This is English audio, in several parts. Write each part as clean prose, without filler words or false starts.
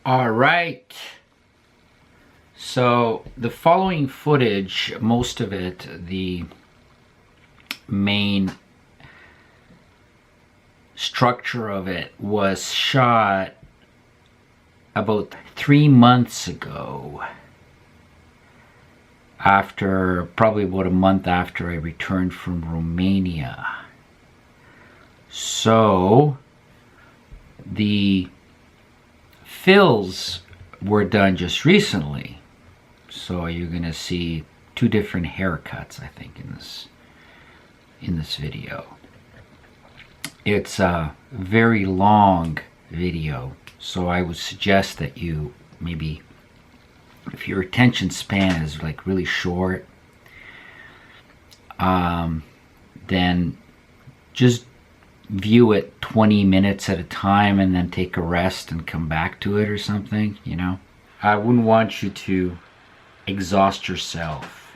All right. So the following footage, most of it, the main structure of it, was shot about 3 months ago, probably about a month after I returned from Romania. So the fills were done just recently, so you're gonna see two different haircuts, I think, in this video. It's a very long video, so I would suggest that you maybe, if your attention span is like really short, then just view it 20 minutes at a time and then take a rest and come back to it or something, you know. I wouldn't want you to exhaust yourself.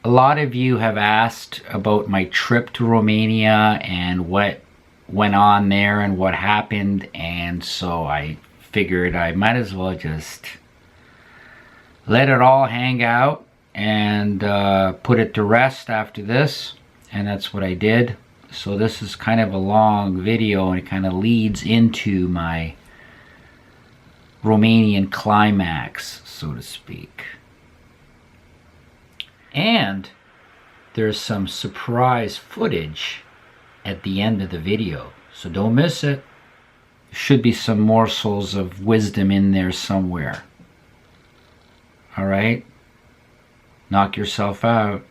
A lot of you have asked about my trip to Romania and what went on there and what happened, and so I figured I might as well just let it all hang out and put it to rest after this, and that's what I did. So this is kind of a long video, and it kind of leads into my Romanian climax, so to speak. And there's some surprise footage at the end of the video, so don't miss it. There should be some morsels of wisdom in there somewhere. All right? Knock yourself out.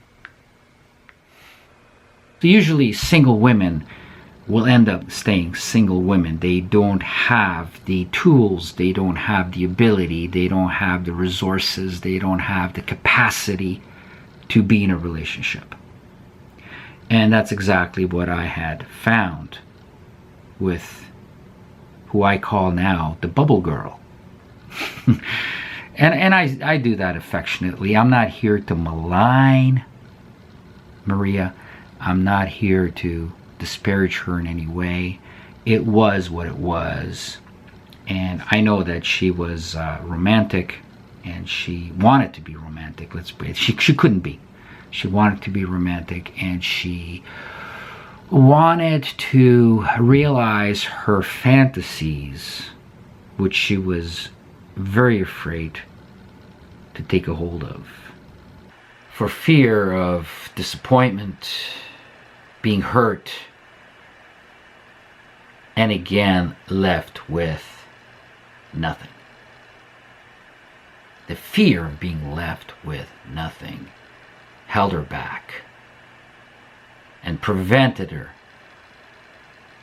So usually single women will end up staying single women. They don't have the tools, they don't have the ability, they don't have the resources, they don't have the capacity to be in a relationship. And that's exactly what I had found with who I call now the bubble girl. and I do that affectionately. I'm not here to malign Maria. I'm not here to disparage her in any way. It was what it was. And I know that she was romantic, and she wanted to be romantic. She couldn't be. She wanted to be romantic, and she wanted to realize her fantasies, which she was very afraid to take a hold of. For fear of disappointment, being hurt, and again left with nothing. The fear of being left with nothing held her back and prevented her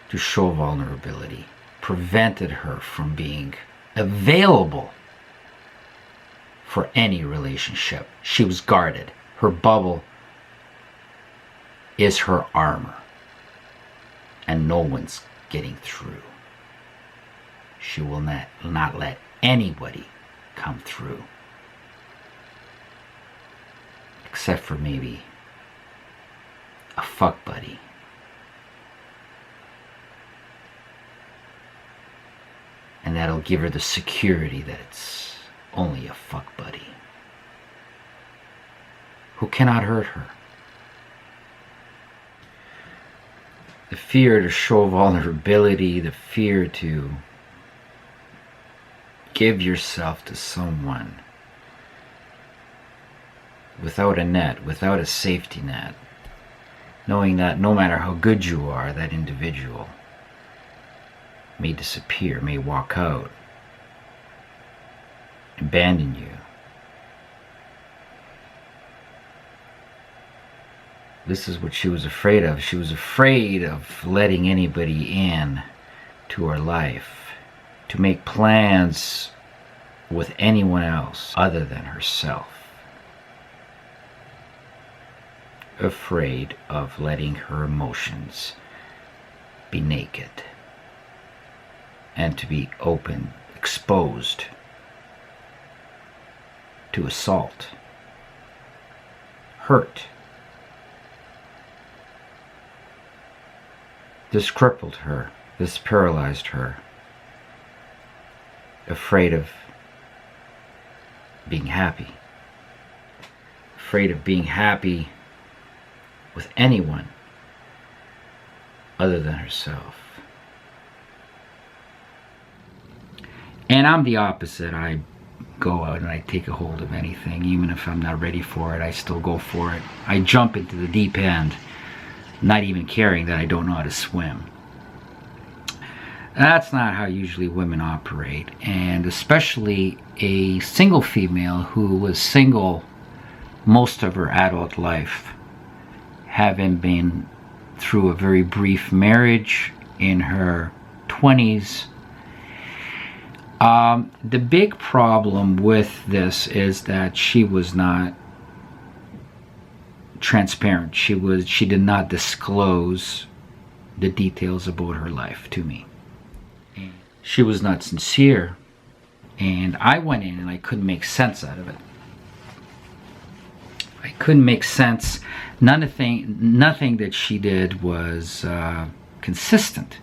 to show vulnerability, prevented her from being available for any relationship. She was guarded. Her bubble is her armor, and no one's getting through. She will not let anybody come through, except for maybe a fuck buddy. And that'll give her the security that it's only a fuck buddy who cannot hurt her. The fear to show vulnerability, the fear to give yourself to someone without a net, without a safety net, knowing that no matter how good you are, that individual may disappear, may walk out, abandon you. This is what she was afraid of. She was afraid of letting anybody in to her life, to make plans with anyone else other than herself. Afraid of letting her emotions be naked and to be open, exposed to assault, hurt. This crippled her. This paralyzed her. afraid of being happy. Afraid of being happy with anyone other than herself. And I'm the opposite. I go out and I take a hold of anything. Even if I'm not ready for it, I still go for it. I jump into the deep end, not even caring that I don't know how to swim. That's not how usually women operate, and especially a single female who was single most of her adult life, having been through a very brief marriage in her 20s. The big problem with this is that she was not transparent. She did not disclose the details about her life to me. She was not sincere, and I went in and I couldn't make sense out of it. I couldn't make sense. Nothing that she did was consistent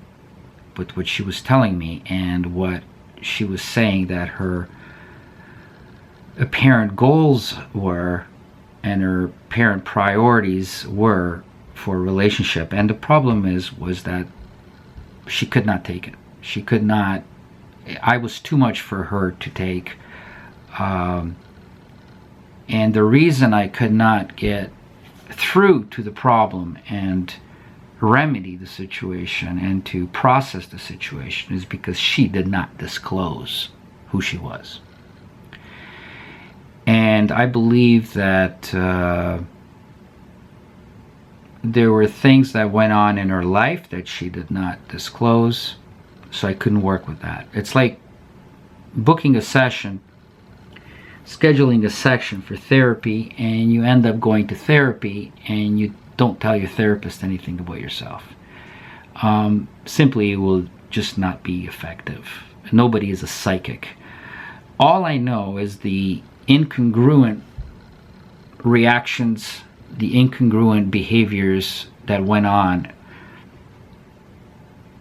with what she was telling me and what she was saying that her apparent goals were and her apparent priorities were for a relationship. And the problem was that she could not take it. She could not. I was too much for her to take. And the reason I could not get through to the problem and remedy the situation and to process the situation is because she did not disclose who she was. And I believe that there were things that went on in her life that she did not disclose, so I couldn't work with that. It's like booking a session, scheduling a session for therapy, and you end up going to therapy and you don't tell your therapist anything about yourself. Simply, it will just not be effective. Nobody is a psychic. All I know is the incongruent reactions, the incongruent behaviors that went on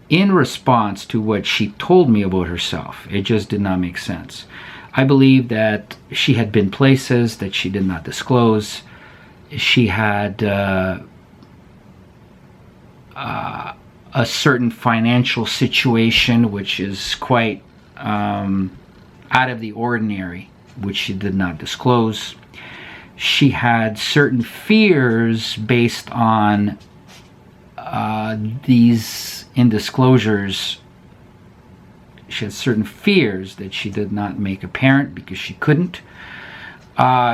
in response to what she told me about herself. It just did not make sense. I believe that she had been places that she did not disclose. She had a certain financial situation which is quite out of the ordinary, which she did not disclose. She had certain fears based on these indisclosures. She had certain fears that she did not make apparent because she couldn't.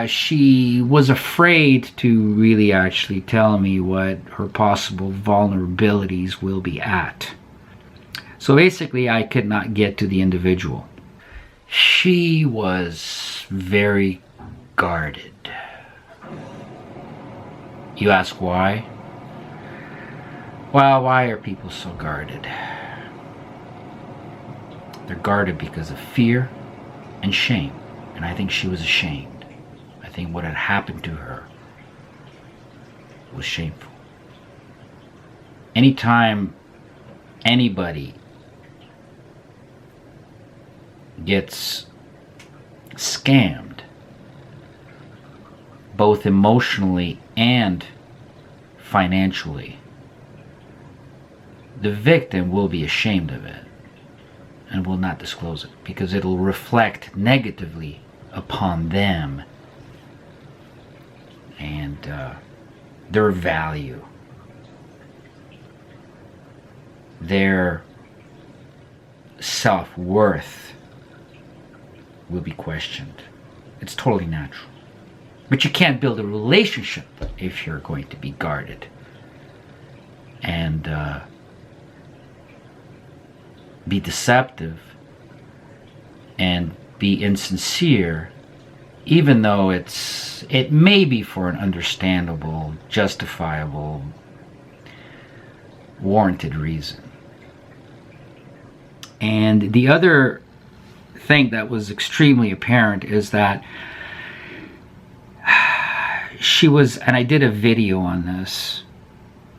She was afraid to really actually tell me what her possible vulnerabilities will be at. So basically, I could not get to the individual. She was very guarded. You ask why? Well, why are people so guarded? They're guarded because of fear and shame. And I think she was ashamed. I think what had happened to her was shameful. Anytime anybody gets scammed, both emotionally and financially, the victim will be ashamed of it and will not disclose it because it'll reflect negatively upon them and their value, their self-worth will be questioned. It's totally natural. But you can't build a relationship if you're going to be guarded and be deceptive and be insincere, even though it may be for an understandable, justifiable, warranted reason. And the other thing that was extremely apparent is that she was, and I did a video on this,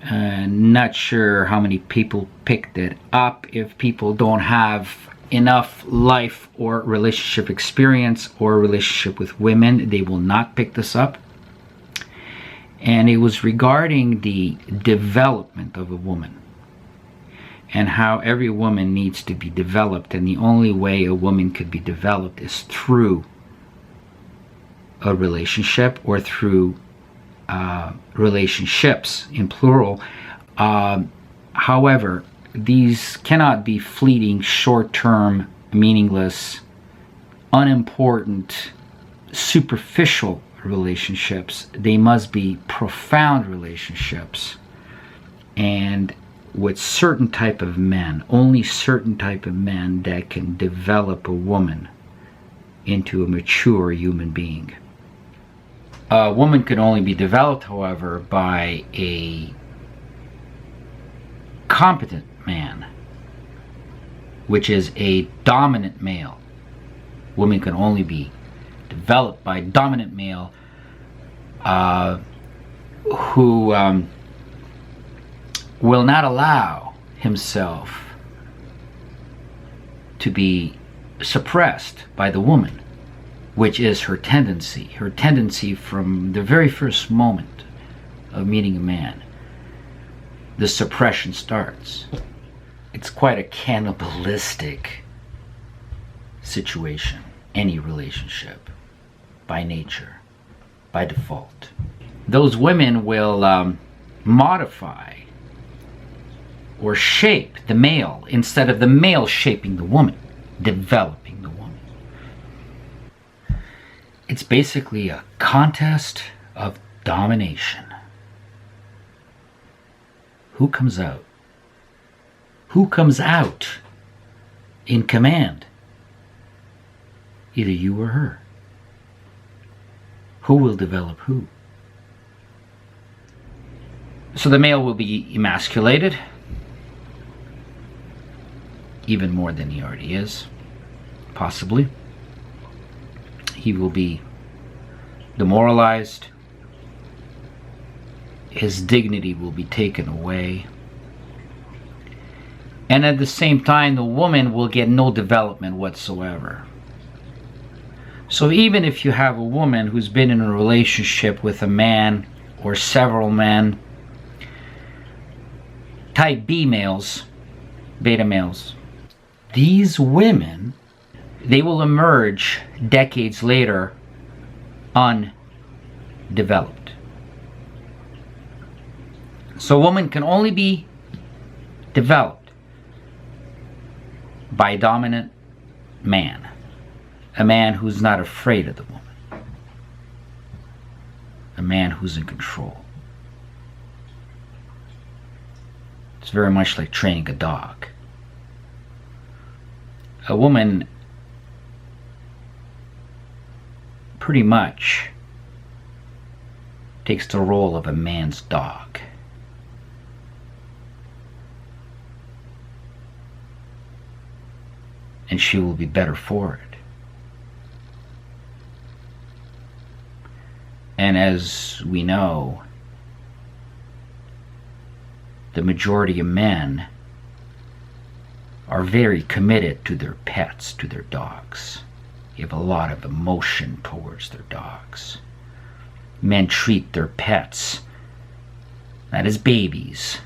not sure how many people picked it up. If people don't have enough life or relationship experience or relationship with women, they will not pick this up. And it was regarding the development of a woman and how every woman needs to be developed, and the only way a woman could be developed is through a relationship or through relationships in plural. However, these cannot be fleeting, short-term, meaningless, unimportant, superficial relationships. They must be profound relationships, and with certain type of men, only certain type of men that can develop a woman into a mature human being. A woman can only be developed, however, by a competent man, which is a dominant male. Women can only be developed by a dominant male who will not allow himself to be suppressed by the woman, which is her tendency. Her tendency from the very first moment of meeting a man, the suppression starts. It's quite a cannibalistic situation, any relationship, by nature, by default. Those women will modify or shape the male instead of the male shaping the woman, developing the woman. It's basically a contest of domination. Who comes out? Who comes out in command? Either you or her. Who will develop who? So the male will be emasculated, even more than he already is, possibly. He will be demoralized. His dignity will be taken away. And at the same time, the woman will get no development whatsoever. So even if you have a woman who's been in a relationship with a man or several men, type B males, beta males, these women, they will emerge decades later undeveloped. So a woman can only be developed by a dominant man, a man who's not afraid of the woman, a man who's in control. It's very much like training a dog. A woman pretty much takes the role of a man's dog. And she will be better for it. And as we know, the majority of men are very committed to their pets, to their dogs. They have a lot of emotion towards their dogs. Men treat their pets not as babies,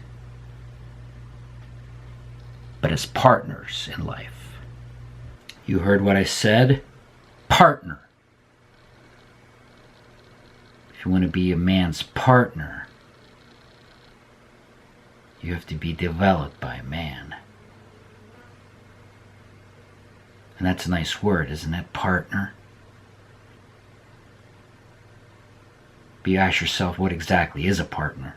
but as partners in life. You heard what I said? Partner. If you want to be a man's partner, you have to be developed by a man. And that's a nice word, isn't it? Partner. But you ask yourself, what exactly is a partner?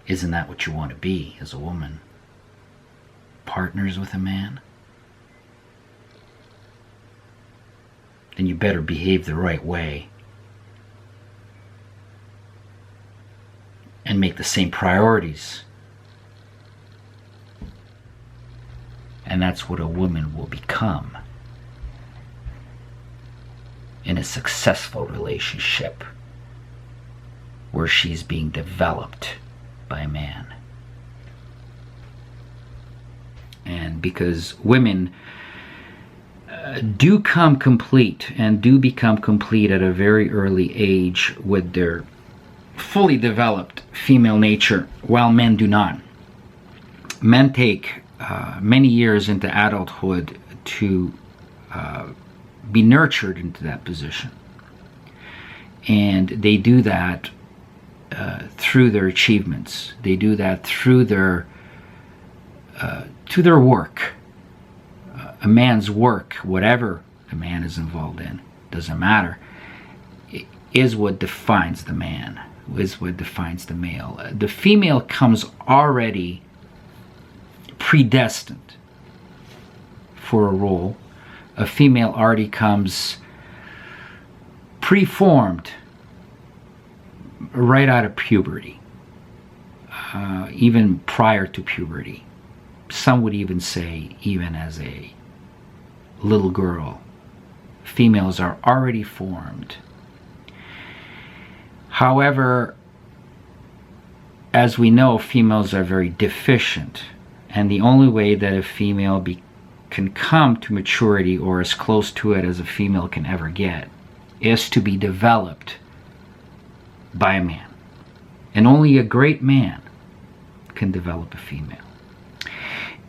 Isn't that what you want to be as a woman? Partners with a man? Then you better behave the right way and make the same priorities. And that's what a woman will become in a successful relationship where she's being developed by a man. And because women do come complete and do become complete at a very early age with their fully developed female nature, while men do not. Men take many years into adulthood to be nurtured into that position. And they do that through their achievements. They do that through their work. A man's work, whatever a man is involved in, doesn't matter, is what defines the man, is what defines the male. The female comes already predestined for a role. A female already comes preformed right out of puberty, even prior to puberty. Some would even say, even as a little girl, females are already formed. However, as we know, females are very deficient, and the only way that a female can come to maturity, or as close to it as a female can ever get, is to be developed by a man. And only a great man can develop a female.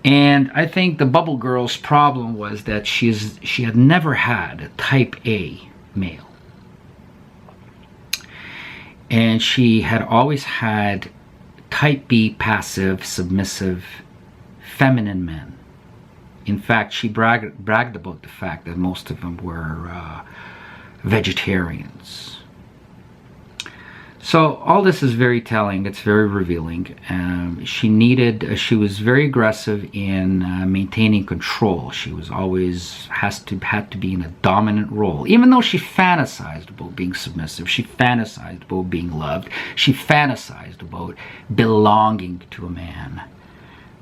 And I think the Bubble Girl's problem was that she had never had a type A male. And she had always had type B, passive, submissive, feminine men. In fact, she bragged about the fact that most of them were vegetarians. So all this is very telling. It's very revealing. She was very aggressive in maintaining control. She was always had to be in a dominant role, even though she fantasized about being submissive. She fantasized about being loved. She fantasized about belonging to a man.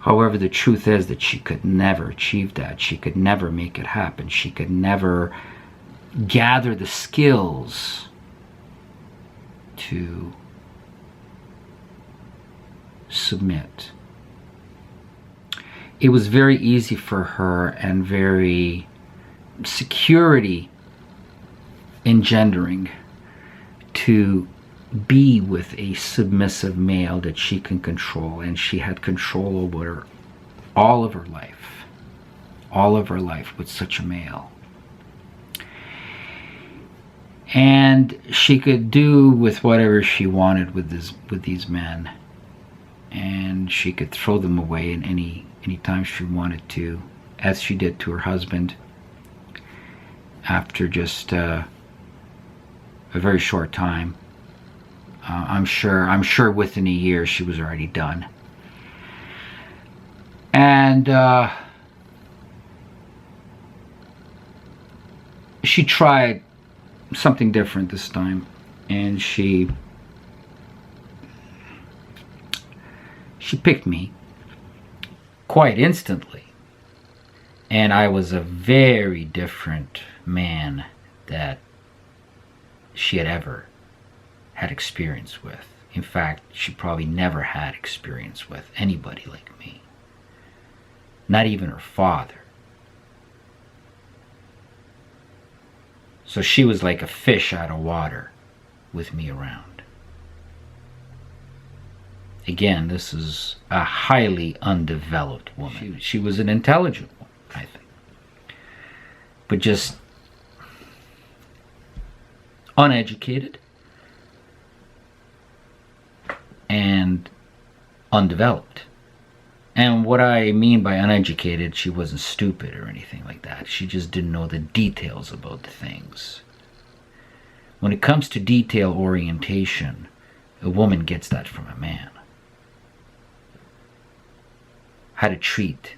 However, the truth is that she could never achieve that. She could never make it happen. She could never gather the skills to submit. It was very easy for her and very security engendering to be with a submissive male that she can control, and she had control over all of her life with such a male. And she could do with whatever she wanted with these men, and she could throw them away in any time she wanted to, as she did to her husband. After just a very short time, I'm sure within a year she was already done. And she tried something different this time, and she picked me quite instantly, and I was a very different man that she had ever had experience with. In fact, she probably never had experience with anybody like me, not even her father. So she was like a fish out of water with me around. Again, this is a highly undeveloped woman. She was an intelligent woman, I think, but just uneducated and undeveloped. And what I mean by uneducated, she wasn't stupid or anything like that. She just didn't know the details about the things. When it comes to detail orientation, a woman gets that from a man. How to treat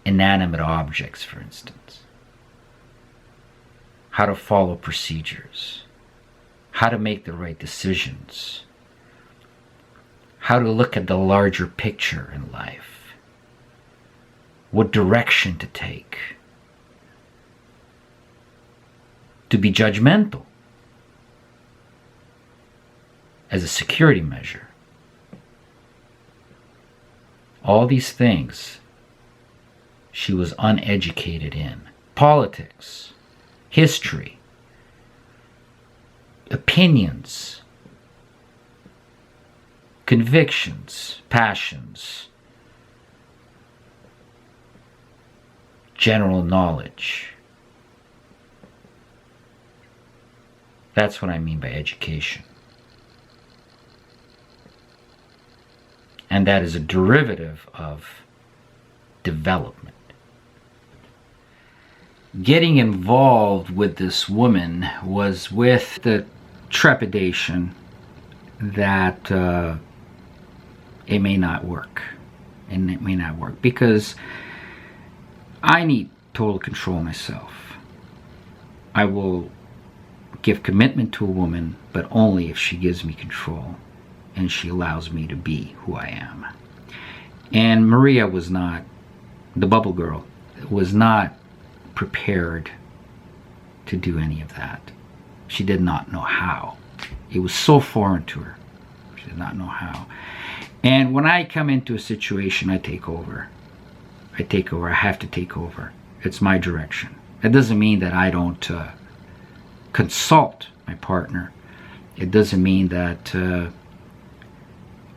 inanimate objects, for instance. How to follow procedures. How to make the right decisions. How to look at the larger picture in life. What direction to take. To be judgmental as a security measure. All these things she was uneducated in. Politics, history, opinions, convictions, passions, general knowledge. That's what I mean by education. And that is a derivative of development. Getting involved with this woman was with the trepidation that it may not work. And it may not work because I need total control myself. I will give commitment to a woman, but only if she gives me control and she allows me to be who I am. And Maria was not, the bubble girl, was not prepared to do any of that. She did not know how. It was so foreign to her. She did not know how. And when I come into a situation, I take over. I take over. I have to take over. It's my direction. That doesn't mean that I don't consult my partner. It doesn't mean that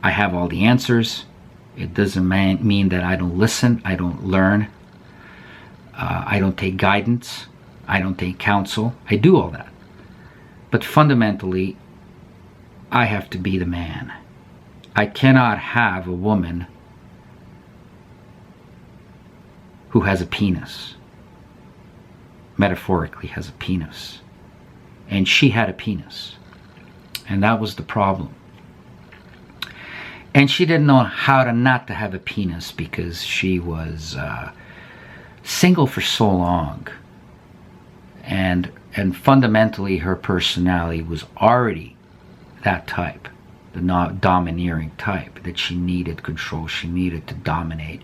I have all the answers. It doesn't mean that I don't listen. I don't learn. I don't take guidance. I don't take counsel. I do all that. But fundamentally, I have to be the man. I cannot have a woman who has a penis, metaphorically has a penis. And she had a penis. And that was the problem. And she didn't know how to not to have a penis because she was single for so long. And fundamentally her personality was already that type, the not domineering type, that she needed control, she needed to dominate.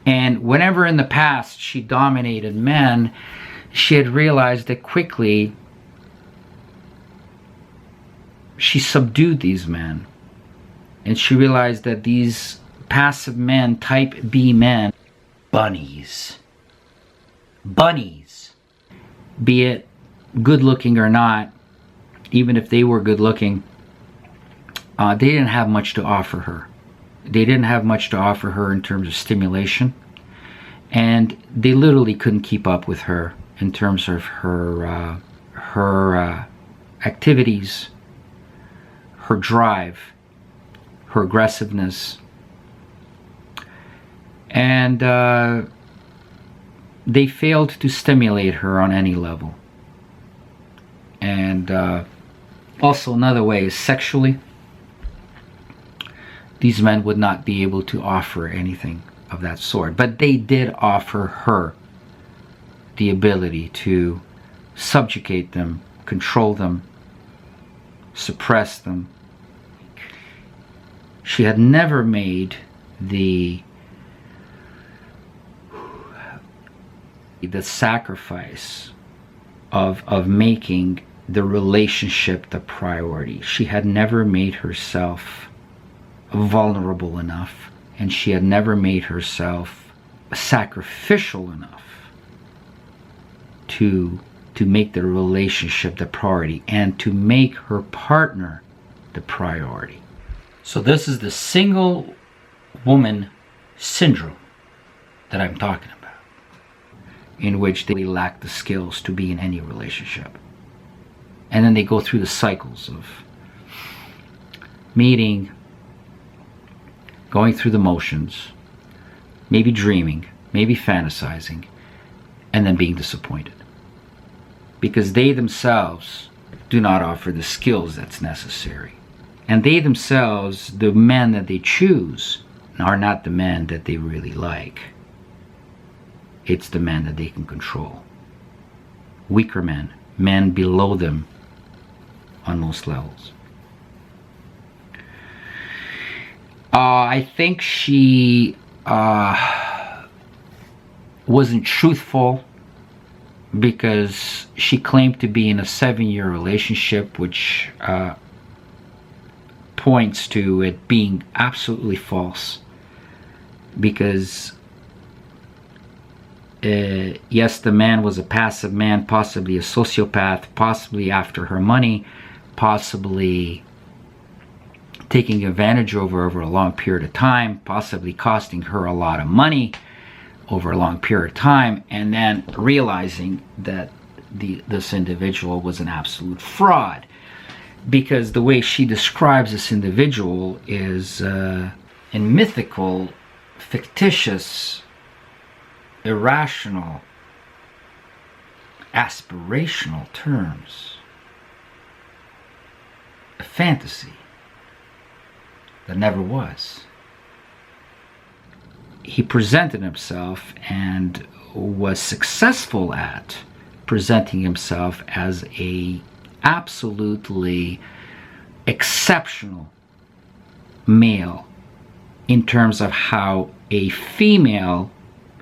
And whenever in the past she dominated men, she had realized that quickly she subdued these men. And she realized that these passive men, type B men, bunnies, be it good looking or not, even if they were good looking, they didn't have much to offer her. They didn't have much to offer her in terms of stimulation. And they literally couldn't keep up with her in terms of her activities, her drive, her aggressiveness. And they failed to stimulate her on any level. And also another way is sexually. These men would not be able to offer anything of that sort. But they did offer her the ability to subjugate them, control them, suppress them. She had never made the sacrifice of making the relationship the priority. She had never made herself vulnerable enough, and she had never made herself sacrificial enough to make the relationship the priority and to make her partner the priority. So this is the single woman syndrome that I'm talking about, in which they lack the skills to be in any relationship. And then they go through the cycles of meeting, going through the motions, maybe dreaming, maybe fantasizing, and then being disappointed. Because they themselves do not offer the skills that's necessary. And they themselves, the men that they choose, are not the men that they really like. It's the men that they can control. Weaker men, men below them on most levels. I think she wasn't truthful because she claimed to be in a 7-year relationship, which points to it being absolutely false. because yes, the man was a passive man, possibly a sociopath, possibly after her money, possibly taking advantage of her over a long period of time, possibly costing her a lot of money over a long period of time, and then realizing that this individual was an absolute fraud. Because the way she describes this individual is in mythical, fictitious, irrational, aspirational terms. A fantasy that never was. He presented himself and was successful at presenting himself as a absolutely exceptional male in terms of how a female,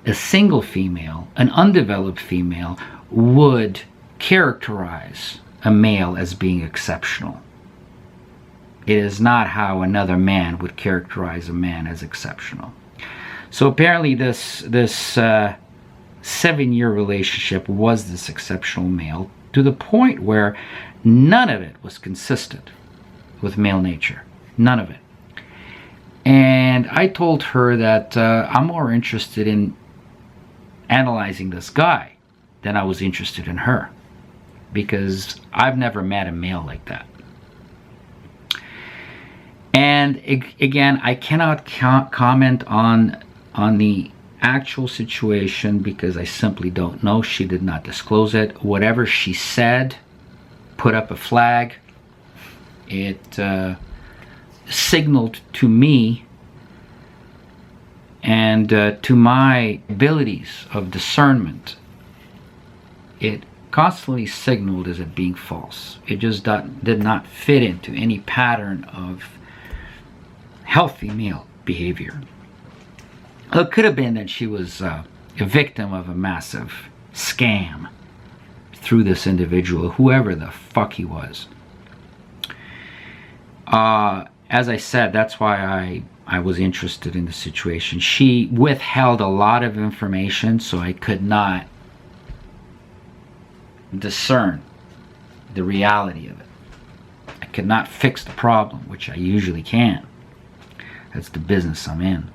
a single female, an undeveloped female, would characterize a male as being exceptional. It is not how another man would characterize a man as exceptional. So apparently this 7-year relationship was this exceptional male, to the point where none of it was consistent with male nature. None of it. And I told her that I'm more interested in analyzing this guy than I was interested in her, because I've never met a male like that. And again, I cannot comment on the actual situation because I simply don't know. She did not disclose it. Whatever she said put up a flag. It signaled to me and to my abilities of discernment. It constantly signaled as it being false. It just did not fit into any pattern of healthy male behavior. It could have been that she was a victim of a massive scam through this individual, whoever the fuck he was. As I said, that's why I was interested in the situation. She withheld a lot of information, so I could not discern the reality of it. I could not fix the problem, which I usually can. That's the business I'm in.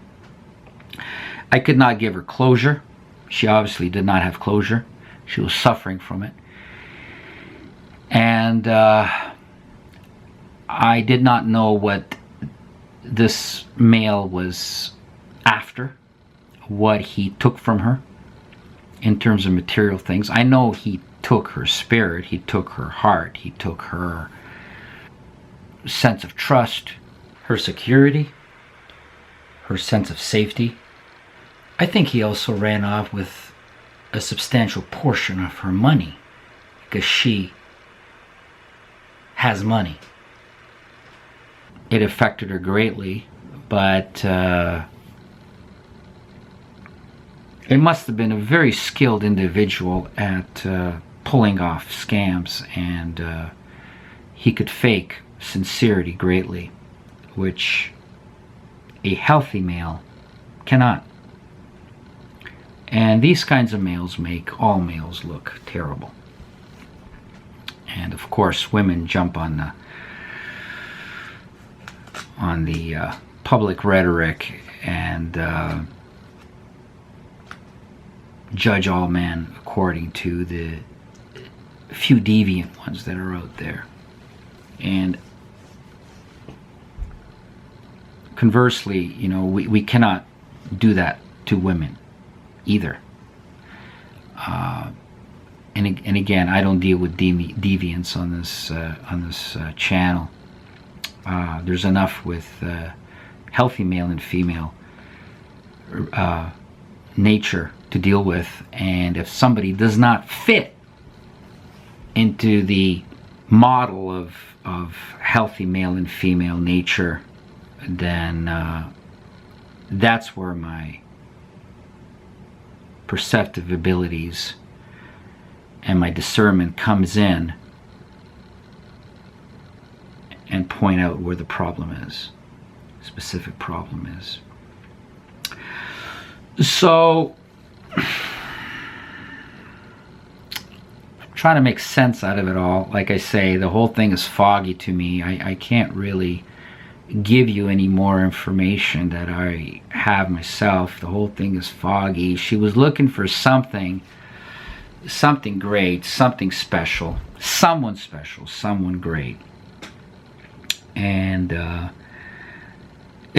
I could not give her closure. She obviously did not have closure. She was suffering from it. And I did not know what this male was after, what he took from her in terms of material things. I know he took her spirit, he took her heart, he took her sense of trust, her security, her sense of safety. I think he also ran off with a substantial portion of her money because she has money. It affected her greatly, but it must have been a very skilled individual at pulling off scams, and he could fake sincerity greatly, which a healthy male cannot. And these kinds of males make all males look terrible. And of course, women jump on the public rhetoric and judge all men according to the few deviant ones that are out there. And conversely, you know, we cannot do that to women either. And again, I don't deal with deviance on this channel. There's enough with healthy male and female nature to deal with, and if somebody does not fit into the model of healthy male and female nature, then that's where my perceptive abilities and my discernment comes in and point out where the problem is, specific problem is. So, trying to make sense out of it all. Like I say, the whole thing is foggy to me. I can't really give you any more information that I have myself. The whole thing is foggy. She was looking for something great, something special, someone great. And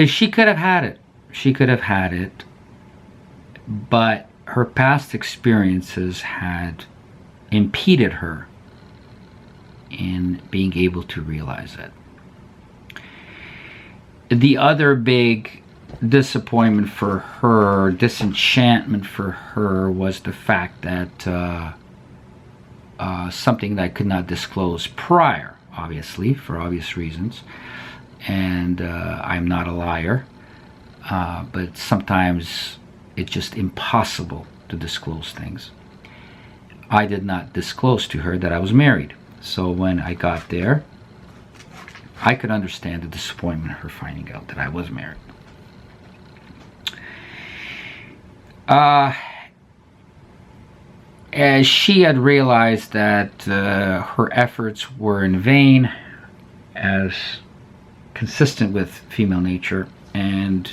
she could have had it. She could have had it. But her past experiences had impeded her in being able to realize it. The other big disappointment for her, disenchantment for her, was the fact that something that I could not disclose prior, obviously, for obvious reasons. And I'm not a liar, but sometimes it's just impossible to disclose things. I did not disclose to her that I was married. So when I got there, I could understand the disappointment of her finding out that I was married. As she had realized that her efforts were in vain, as consistent with female nature, and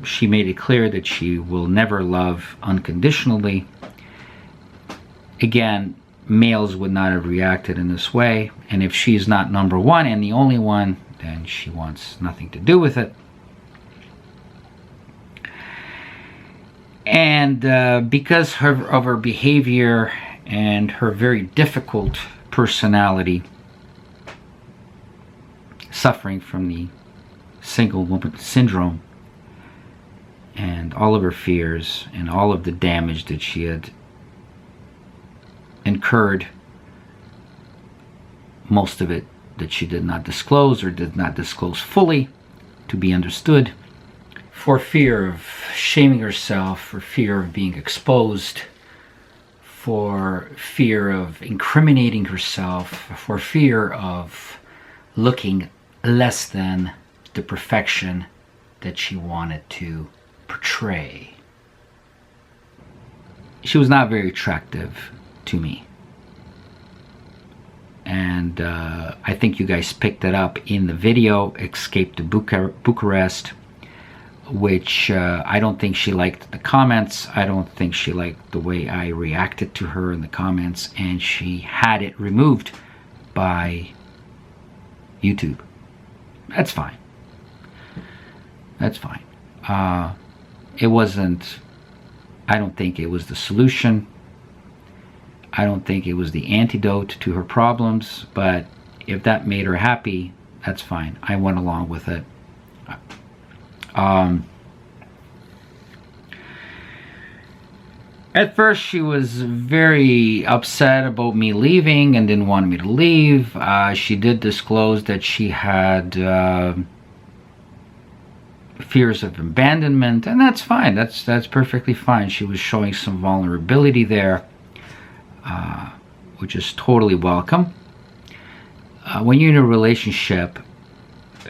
she made it clear that she will never love unconditionally. Again, males would not have reacted in this way, and if she's not number one and the only one, then she wants nothing to do with it. And because of her behavior and her very difficult personality, suffering from the single woman syndrome, and all of her fears and all of the damage that she had incurred, most of it that she did not disclose or did not disclose fully to be understood, for fear of shaming herself, for fear of being exposed, for fear of incriminating herself, for fear of looking less than the perfection that she wanted to portray. She was not very attractive to me. And I think you guys picked it up in the video, Escape to Bucharest, which I don't think she liked the comments. I don't think she liked the way I reacted to her in the comments, and she had it removed by YouTube. That's fine. That's fine. It wasn't, I don't think it was the solution. I don't think it was the antidote to her problems, but if that made her happy, that's fine. I went along with it. At first, she was very upset about me leaving and didn't want me to leave. She did disclose that she had fears of abandonment, and that's fine. That's perfectly fine. She was showing some vulnerability there, which is totally welcome. When you're in a relationship,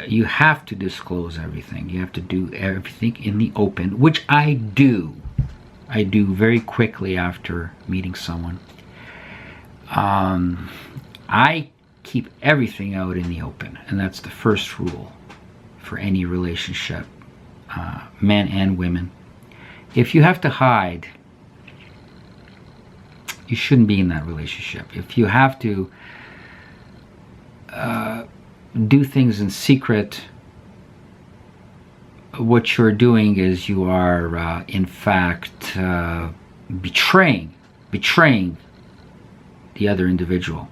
you have to disclose everything. You have to do everything in the open, which I do. I do very quickly after meeting someone. I keep everything out in the open, and that's the first rule for any relationship, men and women. If you have to hide, you shouldn't be in that relationship. If you have to do things in secret, what you're doing is you are in fact betraying the other individual,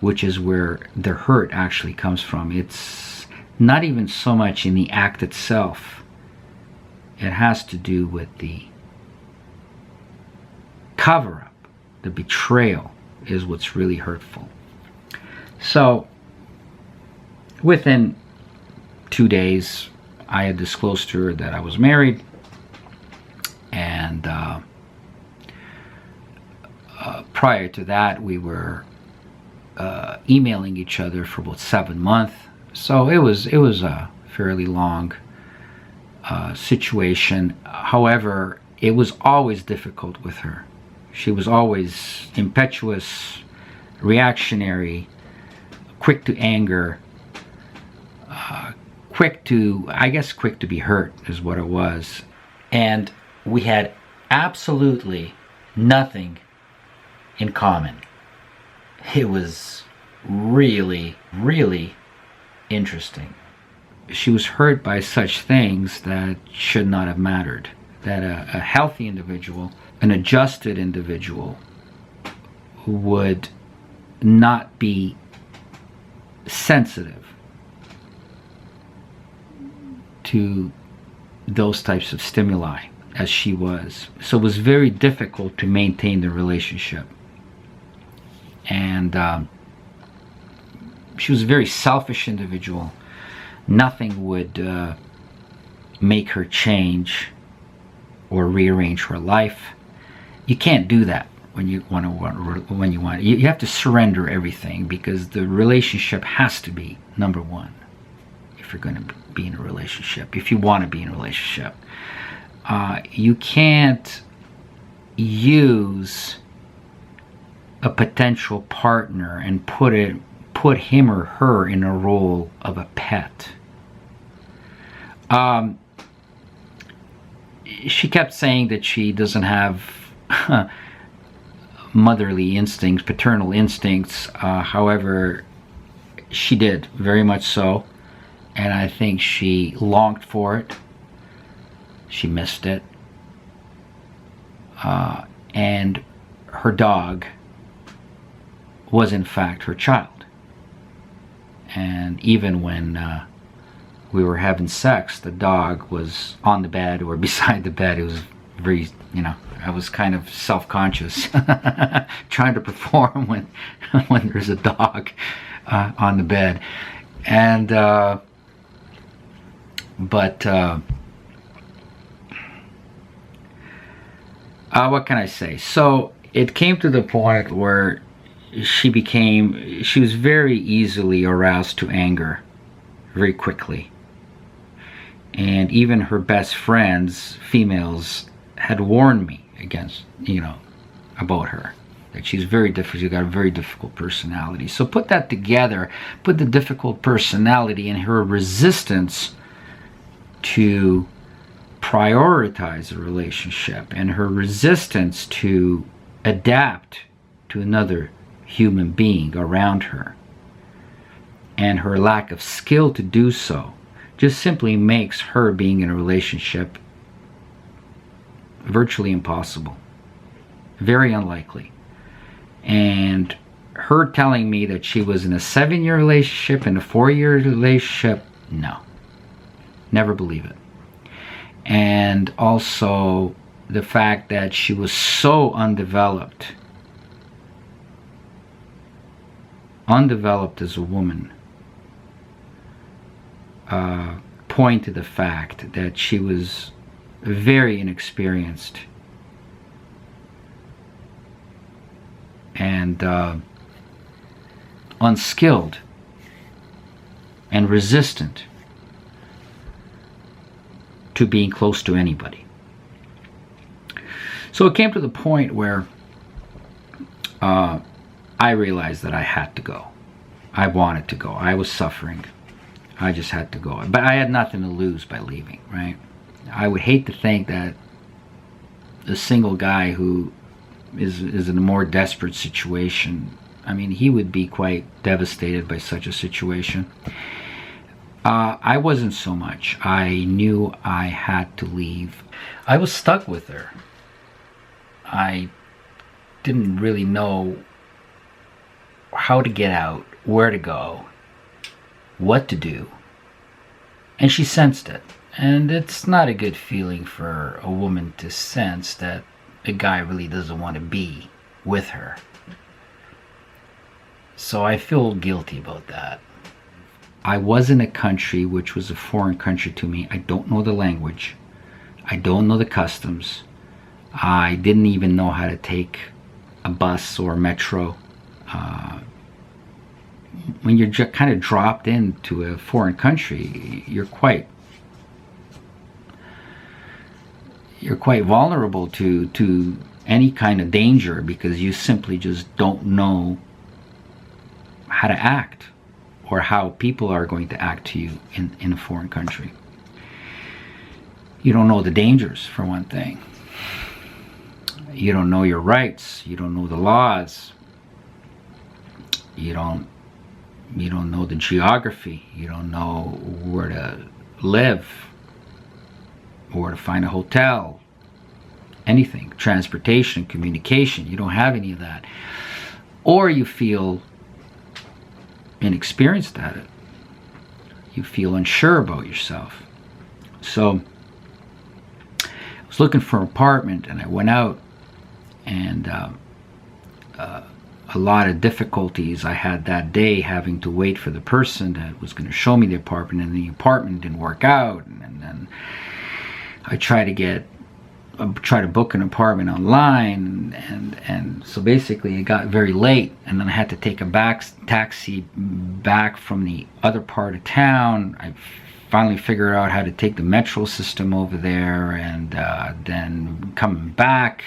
which is where the hurt actually comes from. It's not even so much in the act itself. It has to do with the cover-up. The betrayal is what's really hurtful. So within 2 days, I had disclosed to her that I was married, and prior to that, we were emailing each other for about 7 months. So it was a fairly long situation. However, it was always difficult with her. She was always impetuous, reactionary, quick to anger, quick to be hurt is what it was. And we had absolutely nothing in common. It was really, really interesting. She was hurt by such things that should not have mattered. That a healthy individual, an adjusted individual, would not be sensitive to those types of stimuli as she was. So it was very difficult to maintain the relationship. And she was a very selfish individual. Nothing would make her change or rearrange her life. You can't do that when you want. You have to surrender everything, because the relationship has to be number one if you're going to be in a relationship, if you want to be in a relationship. You can't use a potential partner and put him or her in a role of a pet. She kept saying that she doesn't have motherly instincts, paternal instincts. However, she did, very much so. And I think she longed for it. She missed it. And her dog was in fact her child. And even when we were having sex, the dog was on the bed or beside the bed. It was very, I was kind of self-conscious trying to perform when there's a dog on the bed. And what can I say? So it came to the point where she was very easily aroused to anger very quickly. And even her best friends, females, had warned me against, about her. That she's very difficult, she's got a very difficult personality. So put that together, put the difficult personality and her resistance to prioritize a relationship and her resistance to adapt to another human being around her, and her lack of skill to do so, just simply makes her being in a relationship virtually impossible, very unlikely. And her telling me that she was in a 7-year relationship and a 4-year relationship, no, never believe it. And also the fact that she was so undeveloped as a woman, point to the fact that she was very inexperienced and unskilled and resistant to being close to anybody. So it came to the point where I realized that I had to go. I wanted to go. I was suffering. I just had to go. But I had nothing to lose by leaving, right? I would hate to think that a single guy who is in a more desperate situation, I mean, he would be quite devastated by such a situation. I wasn't so much. I knew I had to leave. I was stuck with her. I didn't really know how to get out, where to go, what to do. And she sensed it. And it's not a good feeling for a woman to sense that a guy really doesn't want to be with her. So I feel guilty about that. I was in a country which was a foreign country to me. I don't know the language. I don't know the customs. I didn't even know how to take a bus or metro. When you're just kind of dropped into a foreign country, you're quite you're quite vulnerable to any kind of danger, because you simply just don't know how to act, or how people are going to act to you in a foreign country. You don't know the dangers, for one thing. You don't know your rights. You don't know the laws. You don't know the geography. You don't know where to live, or where to find a hotel, anything, transportation, communication. You don't have any of that. Or you feel inexperienced at it. You feel unsure about yourself. So I was looking for an apartment, and I went out, and a lot of difficulties I had that day, having to wait for the person that was going to show me the apartment, and the apartment didn't work out, and then I tried to book an apartment online, and so basically it got very late, and then I had to take a taxi back from the other part of town. I finally figured out how to take the metro system over there, and then coming back,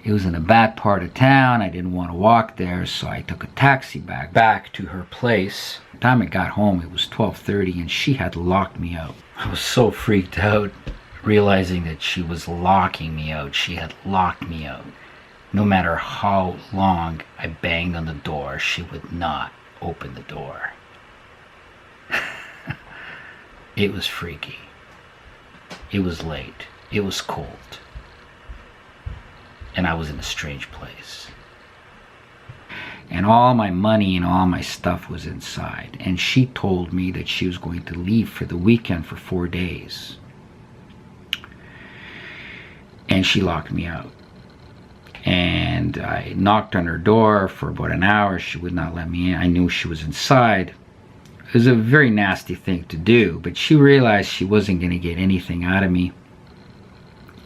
it was in a bad part of town. I didn't want to walk there, so I took a taxi back to her place. By the time I got home, it was 12:30, and she had locked me out. I was so freaked out, realizing that she was locking me out. She had locked me out. No matter how long I banged on the door, she would not open the door. It was freaky. It was late. It was cold. And I was in a strange place. And all my money and all my stuff was inside. And she told me that she was going to leave for the weekend for 4 days. And she locked me out. And I knocked on her door for about an hour. She would not let me in. I knew she was inside. It was a very nasty thing to do, but she realized she wasn't going to get anything out of me,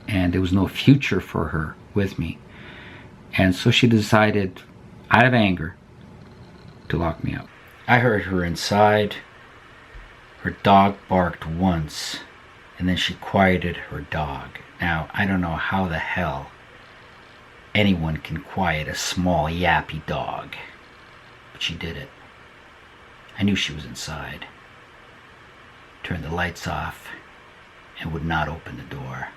and there was no future for her with me. And so she decided, out of anger, to lock me up. I heard her inside. Her dog barked once, and then she quieted her dog. Now, I don't know how the hell anyone can quiet a small yappy dog, but she did it. I knew she was inside. Turned the lights off and would not open the door.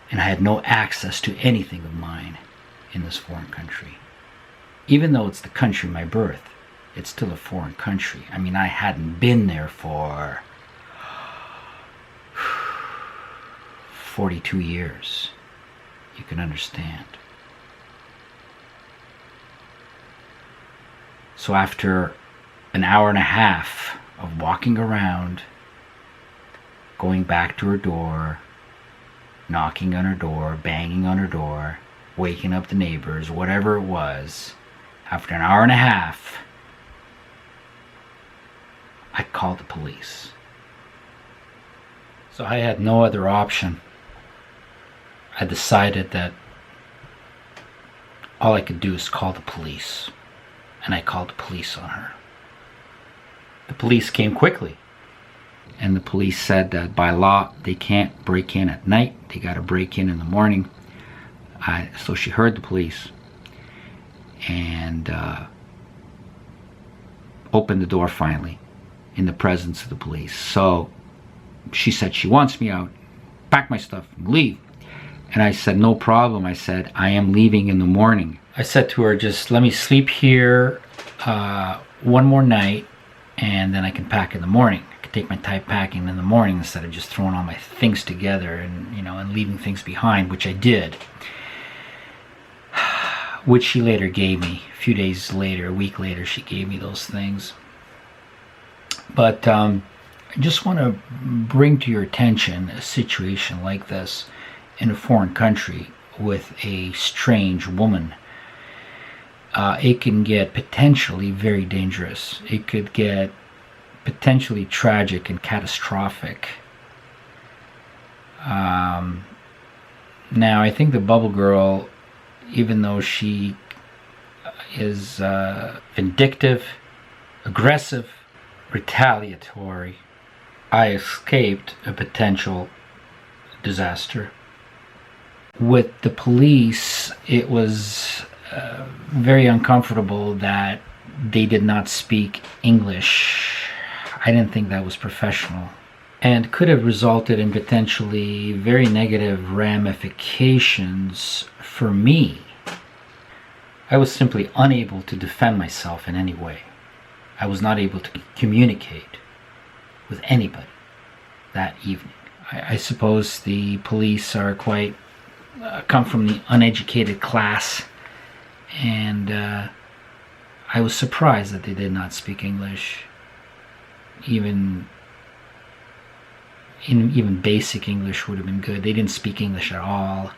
And I had no access to anything of mine in this foreign country. Even though it's the country of my birth, it's still a foreign country. I mean, I hadn't been there for 42 years. You can understand. So after an hour and a half of walking around, going back to her door, knocking on her door, banging on her door, waking up the neighbors, whatever it was, after an hour and a half, I called the police. So I had no other option. I decided that all I could do is call the police. And I called the police on her. The police came quickly. And the police said that by law, they can't break in at night. They got to break in the morning. So she heard the police and opened the door finally in the presence of the police. So she said she wants me out, pack my stuff, and leave. And I said, no problem. I said, I am leaving in the morning. I said to her, just let me sleep here one more night, and then I can pack in the morning. I could take my time packing in the morning instead of just throwing all my things together and, you know, and leaving things behind, which I did. Which she later gave me. A few days later, a week later, she gave me those things. But I just want to bring to your attention a situation like this in a foreign country with a strange woman. It can get potentially very dangerous. It could get potentially tragic and catastrophic. Now, I think the Bubble Girl, even though she is vindictive, aggressive, retaliatory, I escaped a potential disaster. With the police, it was very uncomfortable that they did not speak English. I didn't think that was professional, and could have resulted in potentially very negative ramifications for me. I was simply unable to defend myself in any way. I was not able to communicate with anybody that evening. I suppose the police are quite come from the uneducated class, and I was surprised that they did not speak English. Even basic English would have been good. They didn't speak English at all,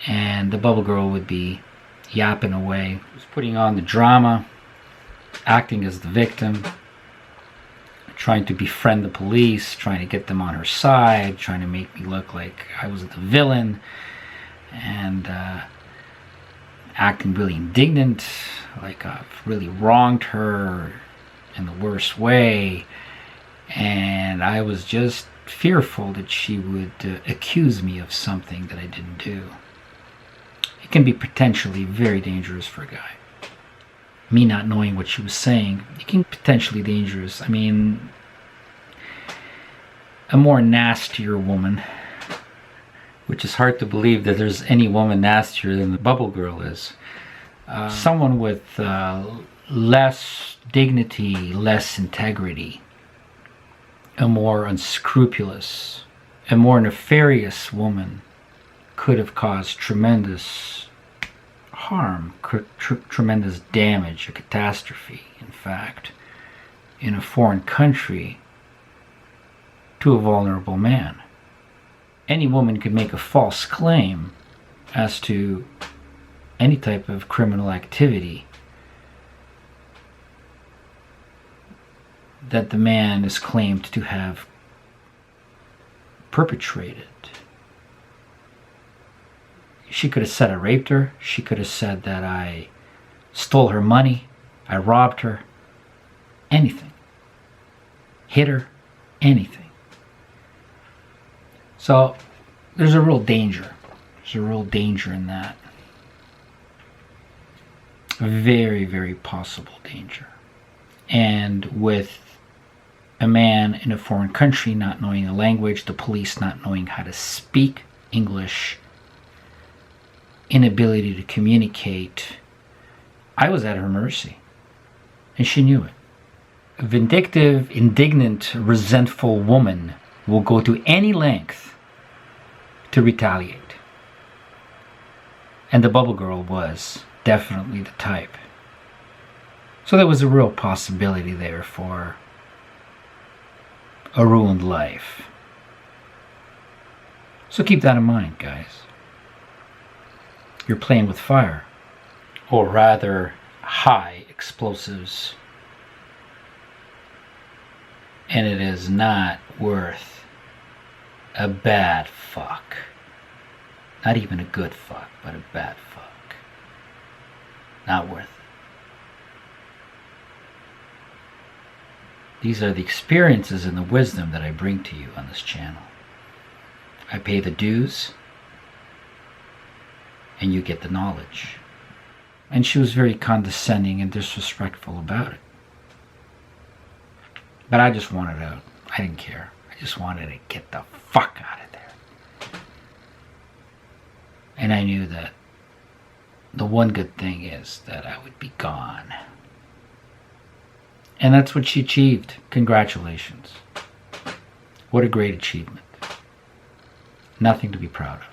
and the bubble girl would be yapping away, was putting on the drama, acting as the victim, trying to befriend the police, trying to get them on her side, trying to make me look like I was the villain, and acting really indignant, like I've really wronged her in the worst way. And I was just fearful that she would accuse me of something that I didn't do. It can be potentially very dangerous for a guy. Me not knowing what she was saying, it can be potentially dangerous. I mean, a more nastier woman, which is hard to believe that there's any woman nastier than the bubble girl is. Someone with less dignity, less integrity, a more unscrupulous, a more nefarious woman could have caused tremendous harm, tremendous damage, a catastrophe, in fact, in a foreign country to a vulnerable man. Any woman could make a false claim as to any type of criminal activity that the man is claimed to have perpetrated. She could have said I raped her. She could have said that I stole her money, I robbed her, anything. Hit her, anything. So there's a real danger. There's a real danger in that. A very, very possible danger. And with a man in a foreign country not knowing the language, the police not knowing how to speak English, inability to communicate, I was at her mercy. And she knew it. A vindictive, indignant, resentful woman will go to any length to retaliate. And the bubble girl was definitely the type. So there was a real possibility there for a ruined life. So keep that in mind, guys. You're playing with fire, or rather high explosives, and it is not worth a bad fuck. Not even a good fuck, but a bad fuck. Not worth it. These are the experiences and the wisdom that I bring to you on this channel. I pay the dues, and you get the knowledge. And she was very condescending and disrespectful about it. But I just wanted out. I didn't care. I just wanted to get the fuck out of there. And I knew that the one good thing is that I would be gone. And that's what she achieved. Congratulations. What a great achievement. Nothing to be proud of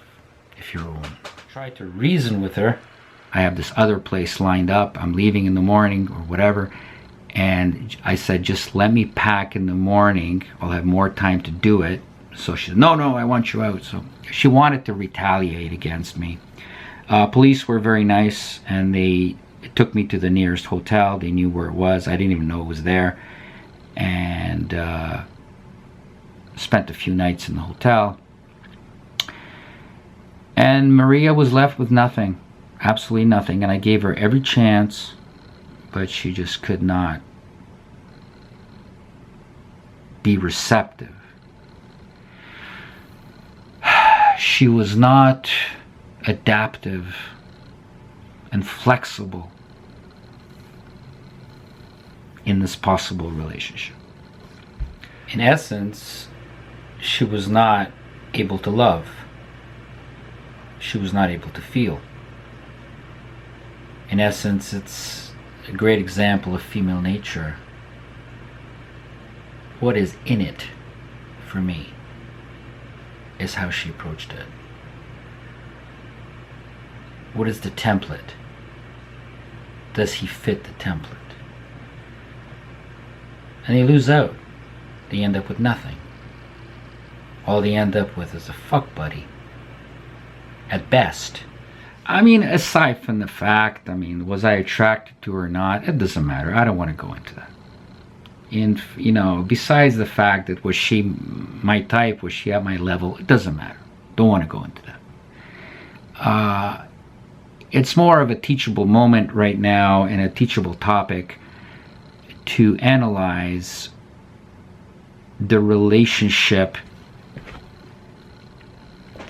if you're a woman. Try to reason with her. I have this other place lined up. I'm leaving in the morning or whatever. And I said, just let me pack in the morning. I'll have more time to do it. So she said, no, I want you out. So she wanted to retaliate against me. Police were very nice, and they took me to the nearest hotel. They knew where it was. I didn't even know it was there. And spent a few nights in the hotel. And Maria was left with nothing. Absolutely nothing. And I gave her every chance, but she just could not be receptive. she was not adaptive and flexible in this possible relationship. In essence, she was not able to love. She was not able to feel. In essence, it's a great example of female nature. What is in it for me is how she approached it. What is the template? Does he fit the template? And they lose out. They end up with nothing. All they end up with is a fuck buddy. At best. I mean, aside from the fact, was I attracted to her or not? It doesn't matter. I don't want to go into that. And, besides the fact that was she my type, was she at my level, it doesn't matter. Don't want to go into that. It's more of a teachable moment right now and a teachable topic to analyze the relationship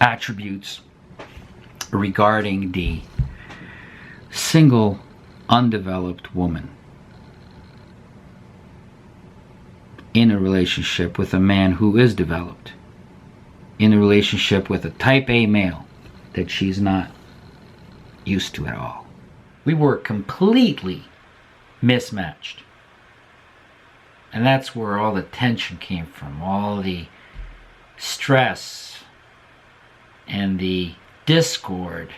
attributes regarding the single, undeveloped woman in a relationship with a man who is developed, in a relationship with a type A male that she's not used to at all. We were completely mismatched. And that's where all the tension came from, all the stress and the discord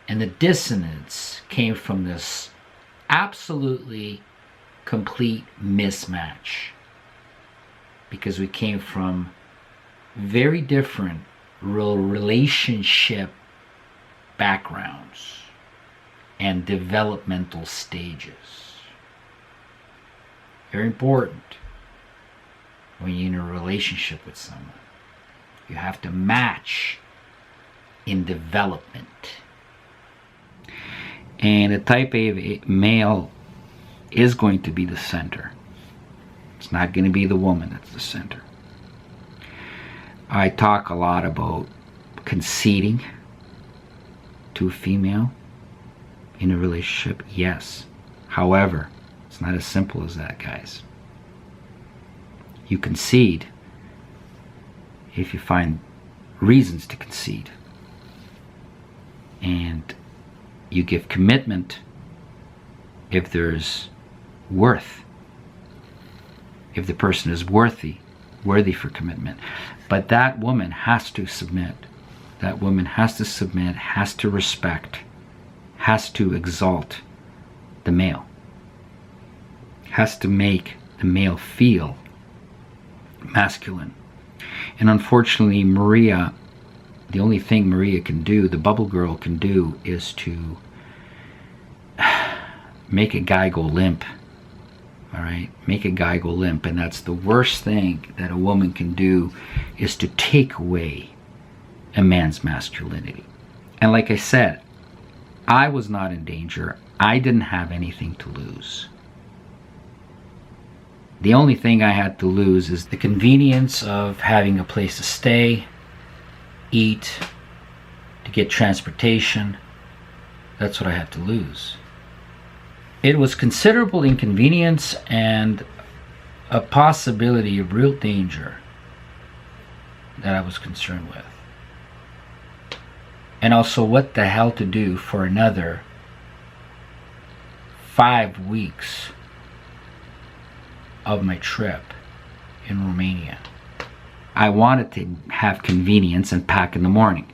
and the dissonance came from this absolutely complete mismatch. Because we came from very different relationship backgrounds and developmental stages. Very important when you're in a relationship with someone. You have to match in development. And a type A male is going to be the center. It's not going to be the woman that's the center. I talk a lot about conceding to a female in a relationship. Yes. However, it's not as simple as that, guys. You concede if you find reasons to concede. And you give commitment if there's worth. If the person is worthy for commitment. But that woman has to submit. That woman has to submit, has to respect, has to exalt the male. Has to make the male feel masculine. And unfortunately, Maria, the only thing Maria can do, the bubble girl can do, is to make a guy go limp. All right? Make a guy go limp. And that's the worst thing that a woman can do, is to take away a man's masculinity. And like I said, I was not in danger. I didn't have anything to lose. The only thing I had to lose is the convenience of having a place to stay, eat, to get transportation. That's what I had to lose. It was considerable inconvenience and a possibility of real danger that I was concerned with. And also, what the hell to do for another 5 weeks of my trip in Romania. I wanted to have convenience and pack in the morning.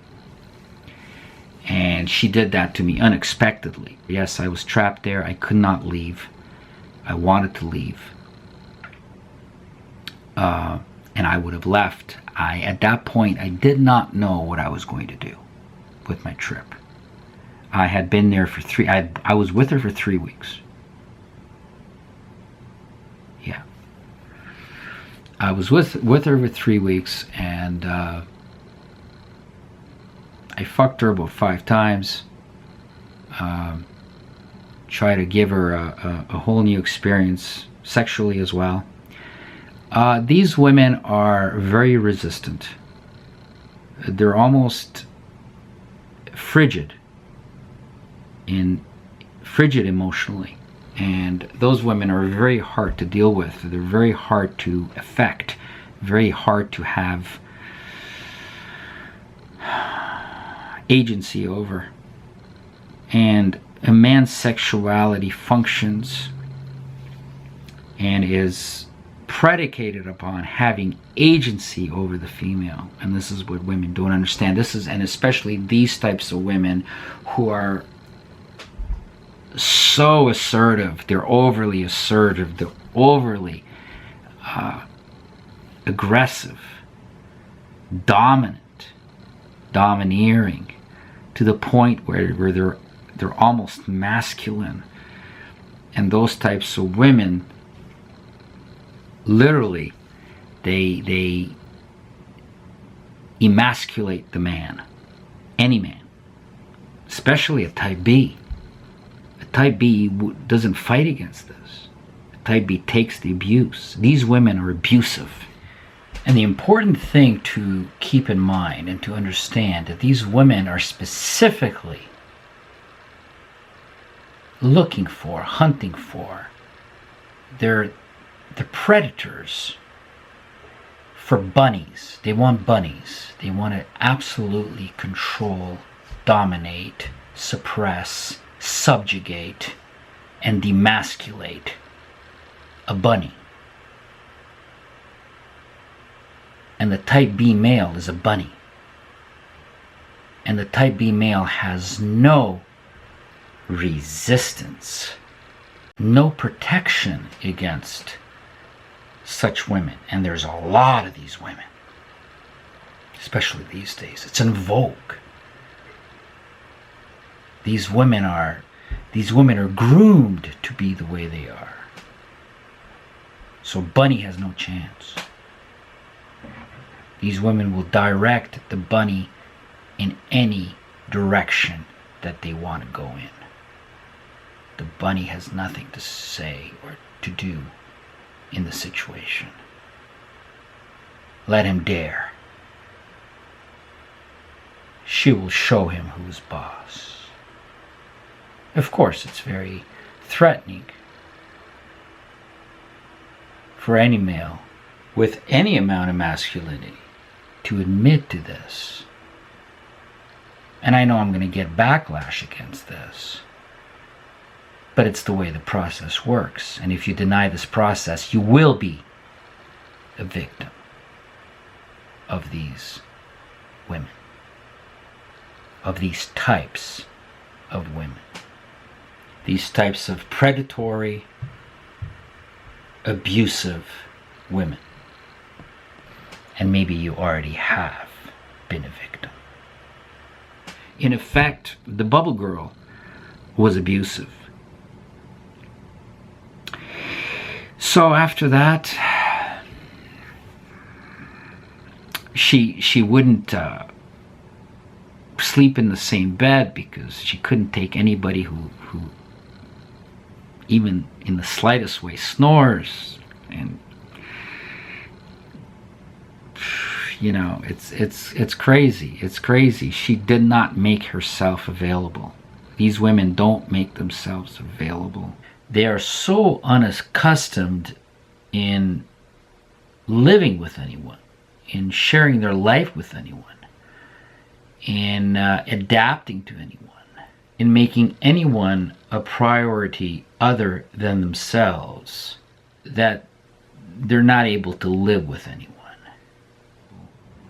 And she did that to me unexpectedly. Yes, I was trapped there. I could not leave. I wanted to leave. And I would have left. At that point, I did not know what I was going to do with my trip. I had been there for I was with her for 3 weeks. Yeah. I was with her for 3 weeks, and I fucked her about 5 times. Try to give her a whole new experience sexually as well. These women are very resistant. they're almost frigid emotionally. And those women are very hard to deal with. They're very hard to affect, very hard to have agency over. And a man's sexuality functions and is predicated upon having agency over the female. And this is what women don't understand. And especially these types of women who are so assertive. They're overly assertive. They're overly aggressive, domineering, to the point where they're almost masculine. And those types of women, literally, they emasculate the man, any man, especially a type B. A type B doesn't fight against this. A type B takes the abuse. These women are abusive. And the important thing to keep in mind and to understand that these women are specifically looking for, hunting for, they're the predators for bunnies. They want bunnies. They want to absolutely control, dominate, suppress, subjugate, and demasculate a bunny. And the type B male is a bunny. And the type B male has no resistance, no protection against such women. And there's a lot of these women, especially these days. It's in vogue. These women are groomed to be the way they are. So bunny has no chance. These women will direct the bunny in any direction that they want to go in. The bunny has nothing to say or to do in the situation. Let him dare. She will show him who's boss. Of course, it's very threatening for any male with any amount of masculinity to admit to this. And I know I'm going to get backlash against this, but it's the way the process works. And if you deny this process, you will be a victim of these women, of these types of women, these types of predatory, abusive women. And maybe you already have been a victim. In effect, the bubble girl was abusive. So after that, she wouldn't sleep in the same bed because she couldn't take anybody who even in the slightest way snores. And you know, it's crazy. It's crazy. She did not make herself available. These women don't make themselves available. They are so unaccustomed in living with anyone, in sharing their life with anyone, in adapting to anyone, in making anyone a priority other than themselves, that they're not able to live with anyone.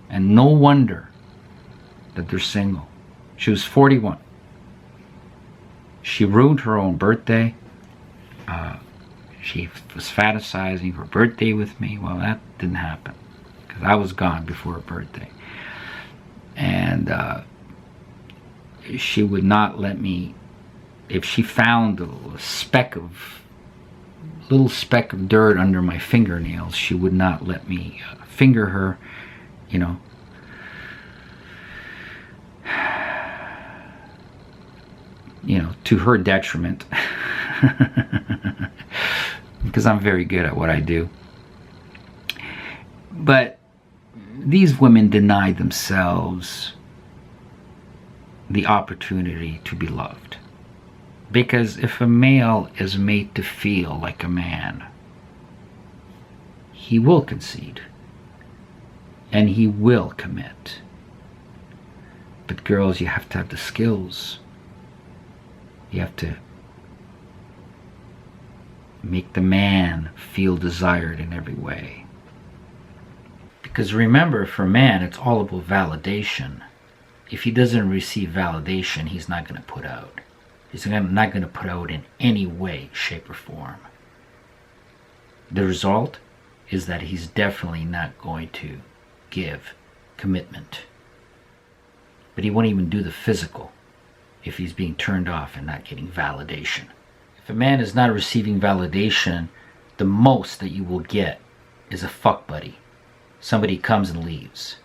And no wonder that they're single. She was 41. She ruined her own birthday. She was fantasizing her birthday with me. Well, that didn't happen because I was gone before her birthday. And she would not let me, if she found a little speck of dirt under my fingernails, she would not let me finger her, you know. You know, to her detriment. Because I'm very good at what I do. But these women deny themselves the opportunity to be loved. Because if a male is made to feel like a man, he will concede and he will commit. But girls, you have to have the skills. You have to make the man feel desired in every way. Because remember, for a man, it's all about validation. If he doesn't receive validation, he's not going to put out. He's not going to put out in any way, shape, or form. The result is that he's definitely not going to give commitment. But he won't even do the physical if he's being turned off and not getting validation. If a man is not receiving validation, the most that you will get is a fuck buddy. Somebody comes and leaves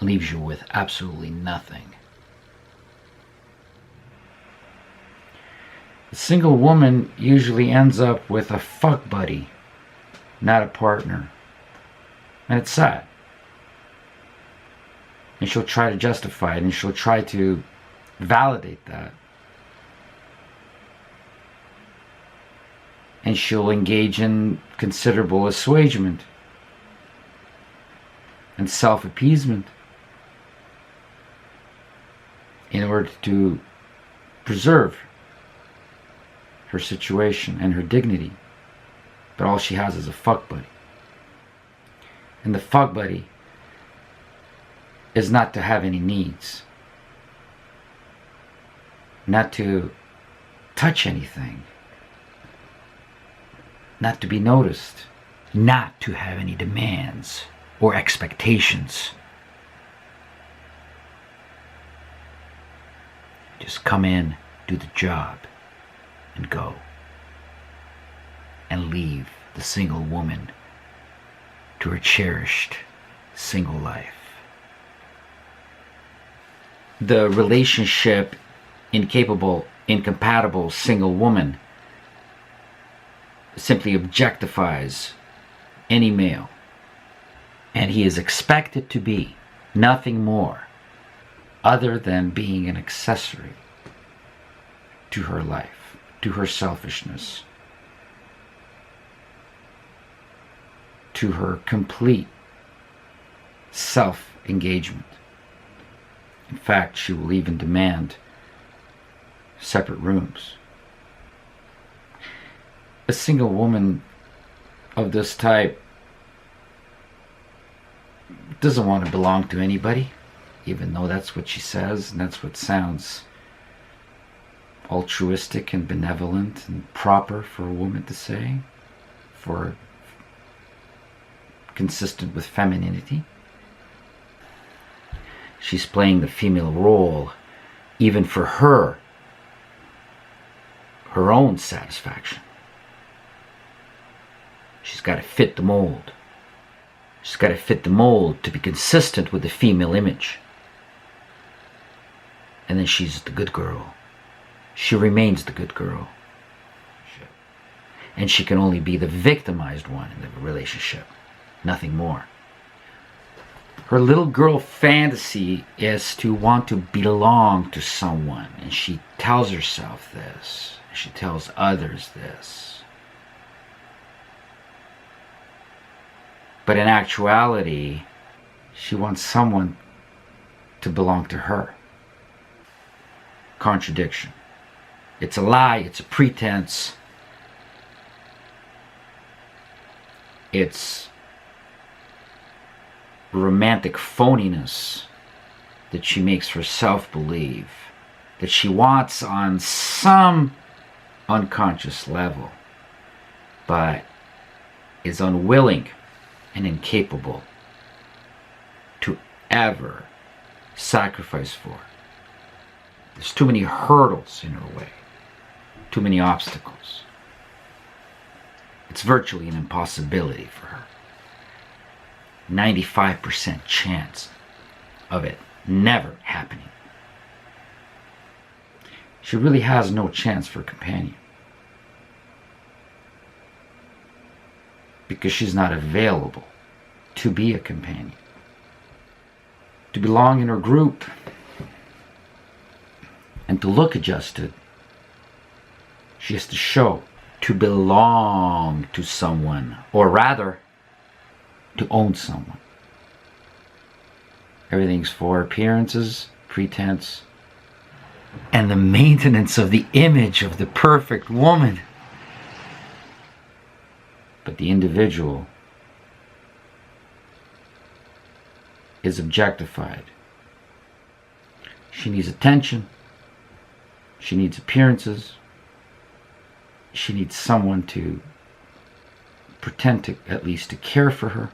you with absolutely nothing. A single woman usually ends up with a fuck buddy, not a partner. And it's sad. And she'll try to justify it, and she'll try to validate that. And she'll engage in considerable assuagement and self-appeasement in order to preserve her situation and her dignity. But all she has is a fuck buddy. And the fuck buddy is not to have any needs, not to touch anything, not to be noticed, not to have any demands or expectations. Just come in, do the job, and go. And leave the single woman to her cherished single life. The relationship incompatible single woman simply objectifies any male, and he is expected to be nothing more other than being an accessory to her life, to her selfishness, to her complete self-engagement. In fact, she will even demand separate rooms. A single woman of this type doesn't want to belong to anybody, even though that's what she says, and that's what sounds altruistic and benevolent and proper for a woman to say, for consistent with femininity. She's playing the female role even for her own satisfaction. She's got to fit the mold. She's got to fit the mold to be consistent with the female image. And then she's the good girl. She remains the good girl. And she can only be the victimized one in the relationship. Nothing more. Her little girl fantasy is to want to belong to someone. And she tells herself this. She tells others this. But in actuality, she wants someone to belong to her. Contradiction. It's a lie. It's a pretense. It's romantic phoniness that she makes herself believe, that she wants on some unconscious level, but is unwilling and incapable to ever sacrifice for. There's too many hurdles in her way, too many obstacles. It's virtually an impossibility for her. 95% chance of it never happening. She really has no chance for a companion, because she's not available to be a companion. to belong in her group, and to look adjusted. She has to show to belong to someone, or rather, to own someone. Everything's for appearances, pretense, and the maintenance of the image of the perfect woman. But the individual is objectified. She needs attention. She needs appearances. She needs someone to pretend to, at least to care for her.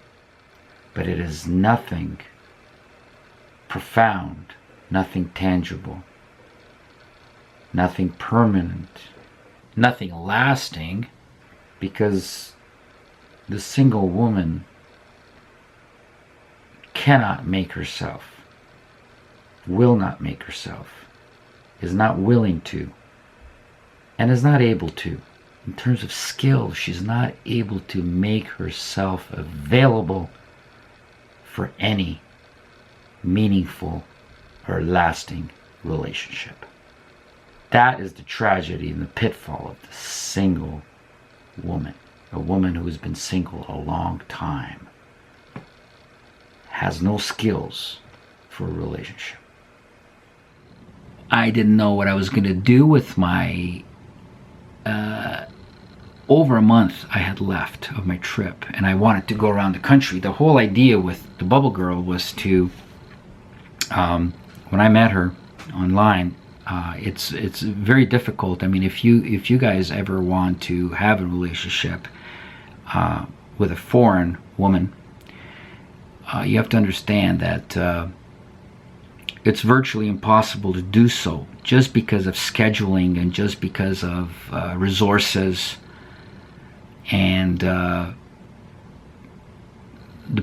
But it is nothing profound, nothing tangible, nothing permanent, nothing lasting, because the single woman cannot make herself, will not make herself, is not willing to, and is not able to. In terms of skill, she's not able to make herself available for any meaningful or lasting relationship. That is the tragedy and the pitfall of the single woman. A woman who has been single a long time has no skills for a relationship. I didn't know what I was going to do with my over a month I had left of my trip, and I wanted to go around the country. The whole idea with the Bubble Girl was to, when I met her online, it's very difficult. I mean, if you guys ever want to have a relationship with a foreign woman, you have to understand that it's virtually impossible to do so, just because of scheduling and just because of resources and the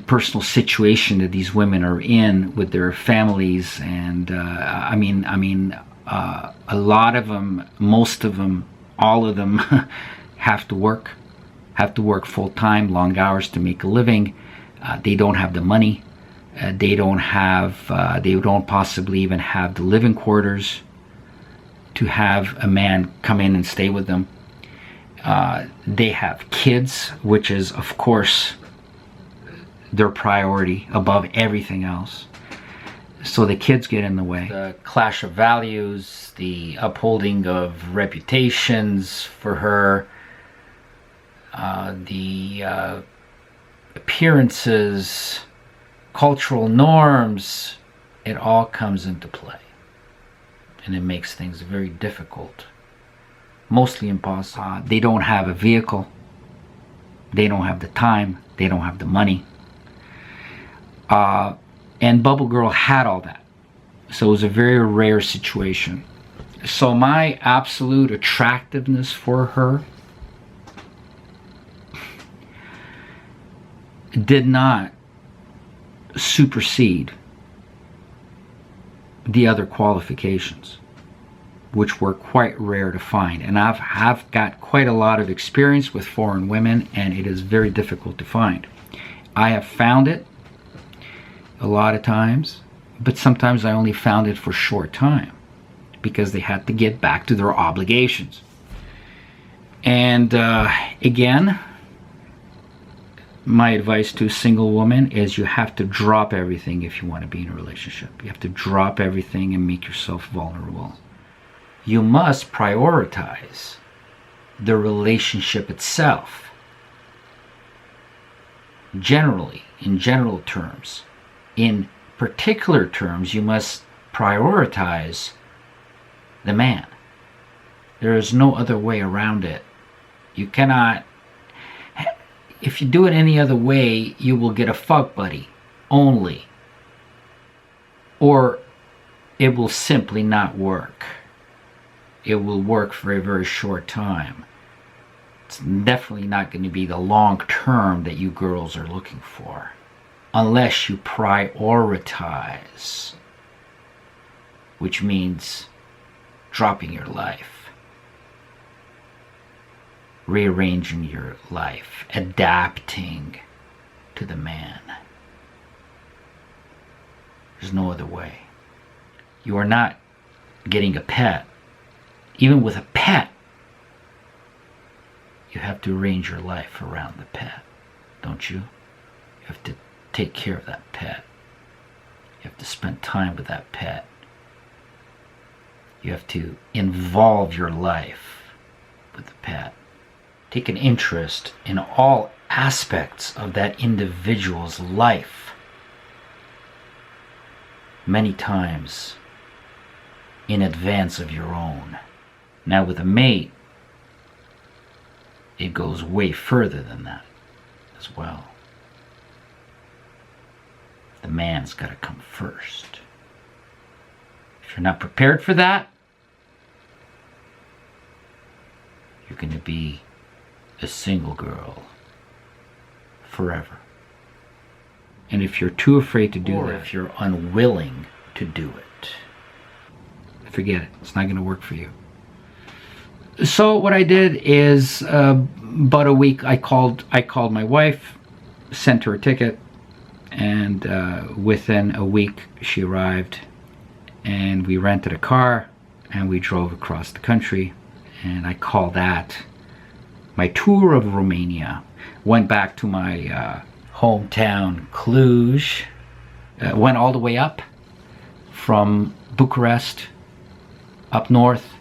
personal situation that these women are in with their families. And I mean, a lot of them, most of them, all of them have to work full-time, long hours to make a living. They don't have the money. They don't possibly even have the living quarters to have a man come in and stay with them. They have kids, which is, of course, their priority above everything else. So the kids get in the way. The clash of values, the upholding of reputations for her, the appearances, cultural norms, it all comes into play. And it makes things very difficult. Mostly impossible. They don't have a vehicle. They don't have the time. They don't have the money. And Bubble Girl had all that. So it was a very rare situation. So my absolute attractiveness for her did not supersede the other qualifications, which were quite rare to find. And I've got quite a lot of experience with foreign women, and it is very difficult to find. I have found it a lot of times, but sometimes I only found it for a short time because they had to get back to their obligations. And again, my advice to a single woman is you have to drop everything if you want to be in a relationship. You have to drop everything and make yourself vulnerable. You must prioritize the relationship itself. Generally, in general terms. In particular terms, you must prioritize the man. There is no other way around it. You cannot. If you do it any other way, you will get a fuck buddy only. Or it will simply not work. It will work for a very short time. It's definitely not going to be the long term that you girls are looking for. Unless you prioritize. Which means dropping your life. Rearranging your life, adapting to the man. There's no other way. You are not getting a pet. Even with a pet, you have to arrange your life around the pet, don't you? You have to take care of that pet. You have to spend time with that pet. You have to involve your life with the pet. Take an interest in all aspects of that individual's life. Many times in advance of your own. Now with a mate, it goes way further than that as well. The man's got to come first. If you're not prepared for that, you're going to be a single girl forever. And if you're too afraid to do that, if you're unwilling to do it, forget it. It's not going to work for you. So what I did is about a week I called my wife, sent her a ticket, and within a week she arrived, and we rented a car and we drove across the country, and I call that my tour of Romania. Went back to my hometown Cluj, went all the way up from Bucharest up north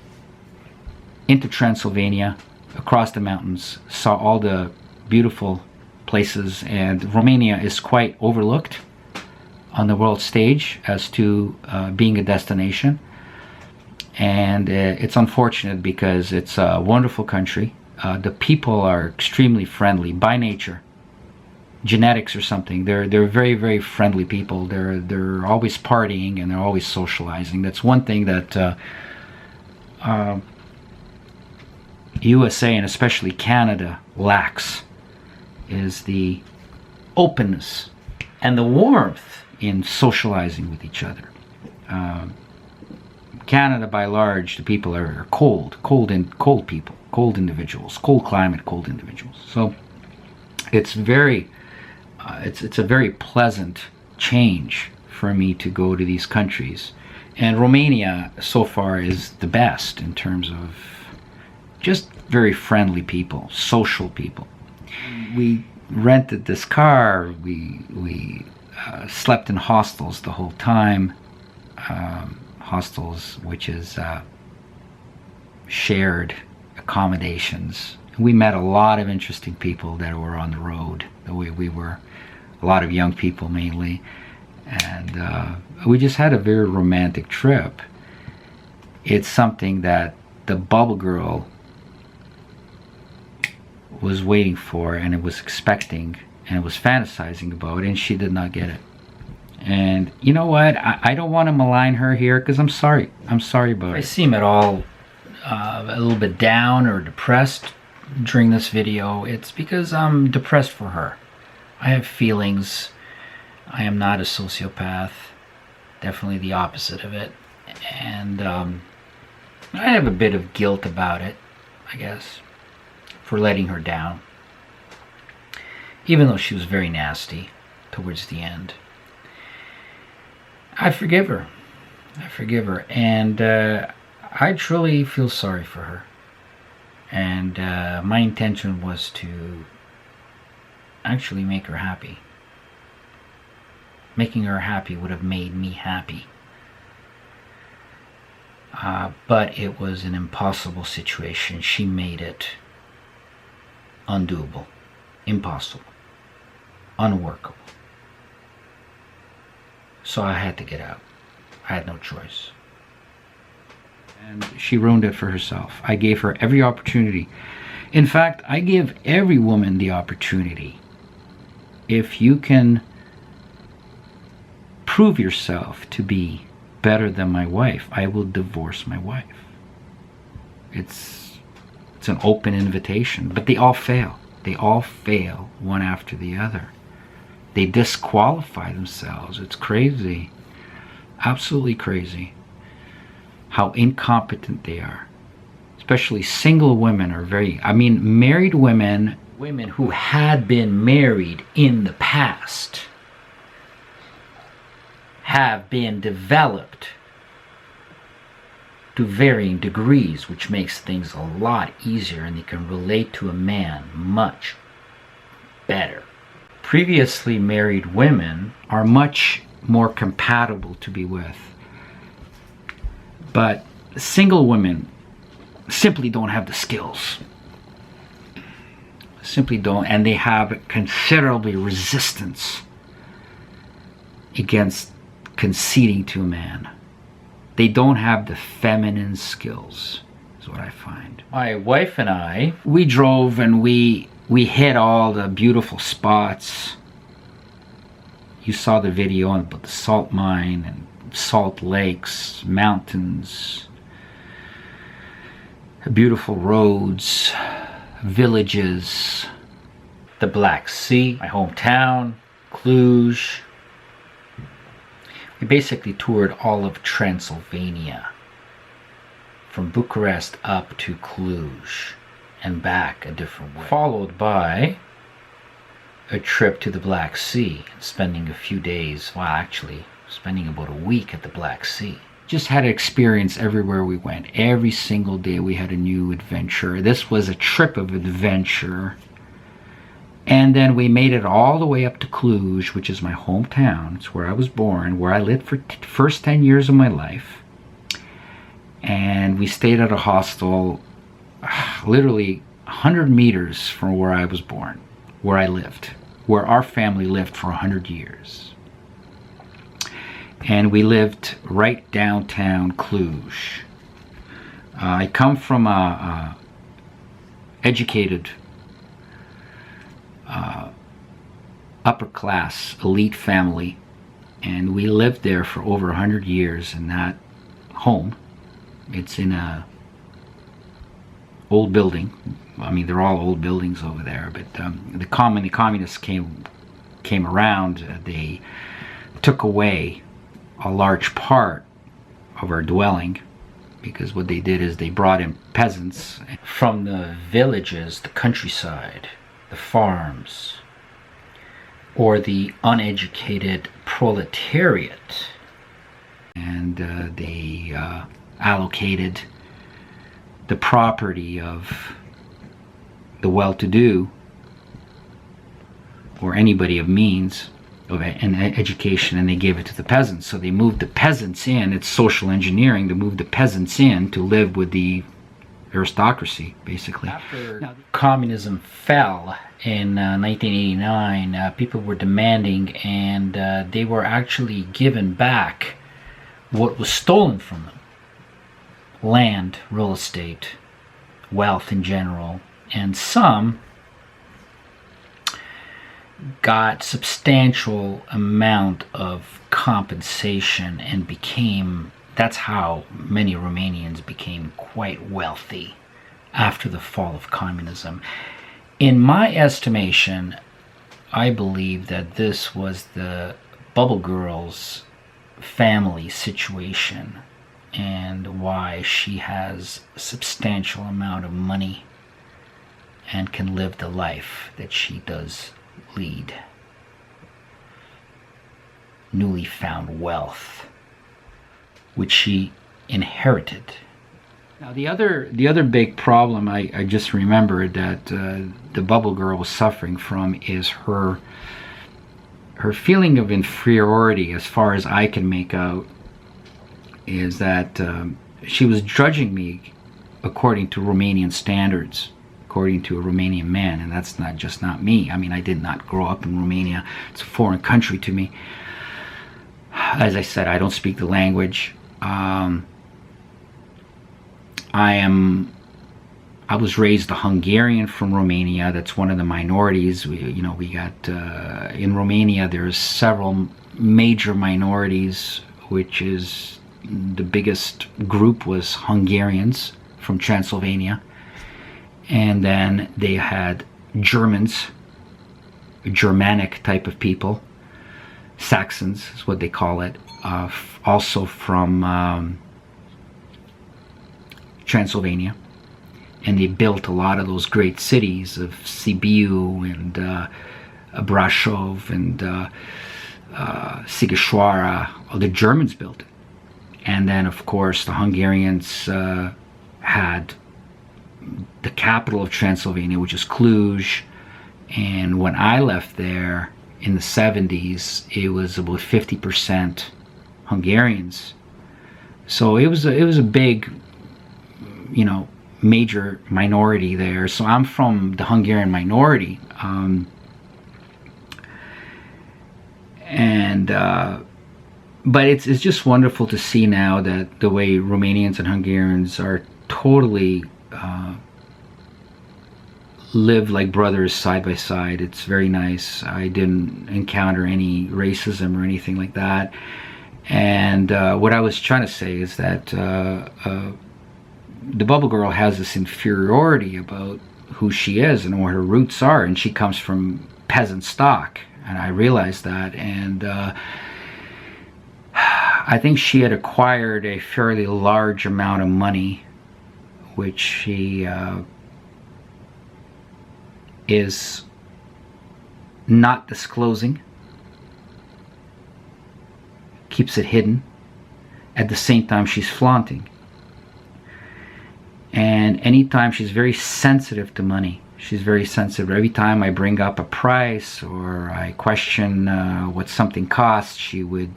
into Transylvania, across the mountains, saw all the beautiful places, and Romania is quite overlooked on the world stage as to being a destination. And it's unfortunate because it's a wonderful country. The people are extremely friendly by nature. Genetics or something. They're very, very friendly people. They're always partying and they're always socializing. That's one thing that USA and especially Canada lacks, is the openness and the warmth in socializing with each other. Canada, by large, the people are cold people, cold individuals, cold climate, cold individuals. So it's very, it's a very pleasant change for me to go to these countries. And Romania so far is the best in terms of just very friendly people, social people. We rented this car. We slept in hostels the whole time. Hostels, which is shared accommodations. We met a lot of interesting people that were on the road the way we were. A lot of young people mainly. And we just had a very romantic trip. It's something that the bubble girl was waiting for, and it was expecting, and was fantasizing about, and she did not get it. And you know what? I don't want to malign her here, because I'm sorry. I'm sorry about it. If I seem at all a little bit down or depressed during this video, it's because I'm depressed for her. I have feelings. I am not a sociopath. Definitely the opposite of it. And I have a bit of guilt about it, I guess, for letting her down. Even though she was very nasty towards the end. I forgive her. I forgive her. And I truly feel sorry for her. And my intention was to actually make her happy. Making her happy would have made me happy. But it was an impossible situation. She made it undoable, impossible, unworkable. So I had to get out. I had no choice. And she ruined it for herself. I gave her every opportunity. In fact, I give every woman the opportunity. If you can prove yourself to be better than my wife, I will divorce my wife. It's an open invitation, but they all fail. They all fail one after the other. They disqualify themselves. It's crazy. Absolutely crazy how incompetent they are. Especially single women are very, married women who had been married in the past have been developed to varying degrees, which makes things a lot easier, and they can relate to a man much better. Previously married women are much more compatible to be with, but single women simply don't have the skills. Simply don't, and they have considerably resistance against conceding to a man. They don't have the feminine skills, is what I find. My wife and I, we drove and we hit all the beautiful spots. You saw the video about the salt mine and salt lakes, mountains, beautiful roads, villages, the Black Sea, my hometown, Cluj. We basically toured all of Transylvania, from Bucharest up to Cluj and back a different way, followed by a trip to the Black Sea, spending a few days, well actually spending about a week at the Black Sea. Just had an experience everywhere we went. Every single day we had a new adventure. This was a trip of adventure. And then we made it all the way up to Cluj, which is my hometown. It's where I was born, where I lived for the first 10 years of my life. And we stayed at a hostel literally 100 meters from where I was born, where I lived, where our family lived for 100 years. And we lived right downtown Cluj. I come from a educated, upper class, elite family, and we lived there for over 100 years in that home. It's in a old building. I mean, they're all old buildings over there, but the communists came around. They took away a large part of our dwelling, because what they did is they brought in peasants from the villages, the countryside, the farms, or the uneducated proletariat, and they allocated the property of the well-to-do, or anybody of means of an education, and they gave it to the peasants. So they moved the peasants in. It's social engineering to move the peasants in to live with the aristocracy, basically. After communism fell in 1989, people were demanding, and they were actually given back what was stolen from them. Land, real estate, wealth in general, and some got substantial amount of compensation and that's how many Romanians became quite wealthy after the fall of communism. In my estimation, I believe that this was the Bubble Girl's family situation, and why she has a substantial amount of money and can live the life that she does lead. Newly found wealth, which she inherited. Now the other big problem I just remembered that the Bubble Girl was suffering from is her feeling of inferiority, as far as I can make out, is that she was judging me according to Romanian standards, according to a Romanian man, and that's not me. I mean, I did not grow up in Romania. It's a foreign country to me. As I said, I don't speak the language. I was raised a Hungarian from Romania. That's one of the minorities. We got in Romania. There's several major minorities, which is the biggest group was Hungarians from Transylvania. And then they had Germans, Germanic type of people, Saxons is what they call it, also from Transylvania. And they built a lot of those great cities of Sibiu and Brasov and Sigishwara, the Germans built it. And then, of course, the Hungarians had the capital of Transylvania, which is Cluj. And when I left there in the 70s, it was about 50% Hungarians. So it was a big, major minority there. So I'm from the Hungarian minority. But it's just wonderful to see now that the way Romanians and Hungarians are totally live like brothers side by side. It's very nice. I didn't encounter any racism or anything like that. And what I was trying to say is that the Bubble Girl has this inferiority about who she is and what her roots are, and she comes from peasant stock, and I realized that. And I think she had acquired a fairly large amount of money, which she is not disclosing, keeps it hidden. At the same time, she's flaunting. And anytime, she's very sensitive to money. She's very sensitive. Every time I bring up a price or I question what something costs, she would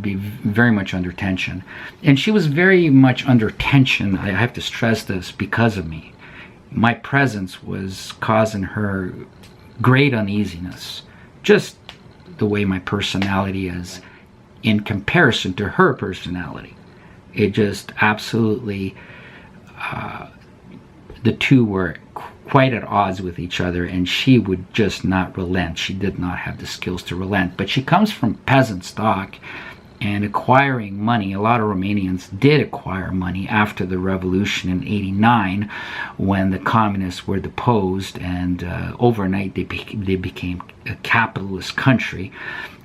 be very much under tension. And she was very much under tension, I have to stress this, because of me. My presence was causing her great uneasiness. Just the way my personality is in comparison to her personality. It just absolutely, the two were quite at odds with each other, and she would just not relent. She did not have the skills to relent. But she comes from peasant stock and acquiring money. A lot of Romanians did acquire money after the revolution in '89 when the communists were deposed, and overnight they became a capitalist country.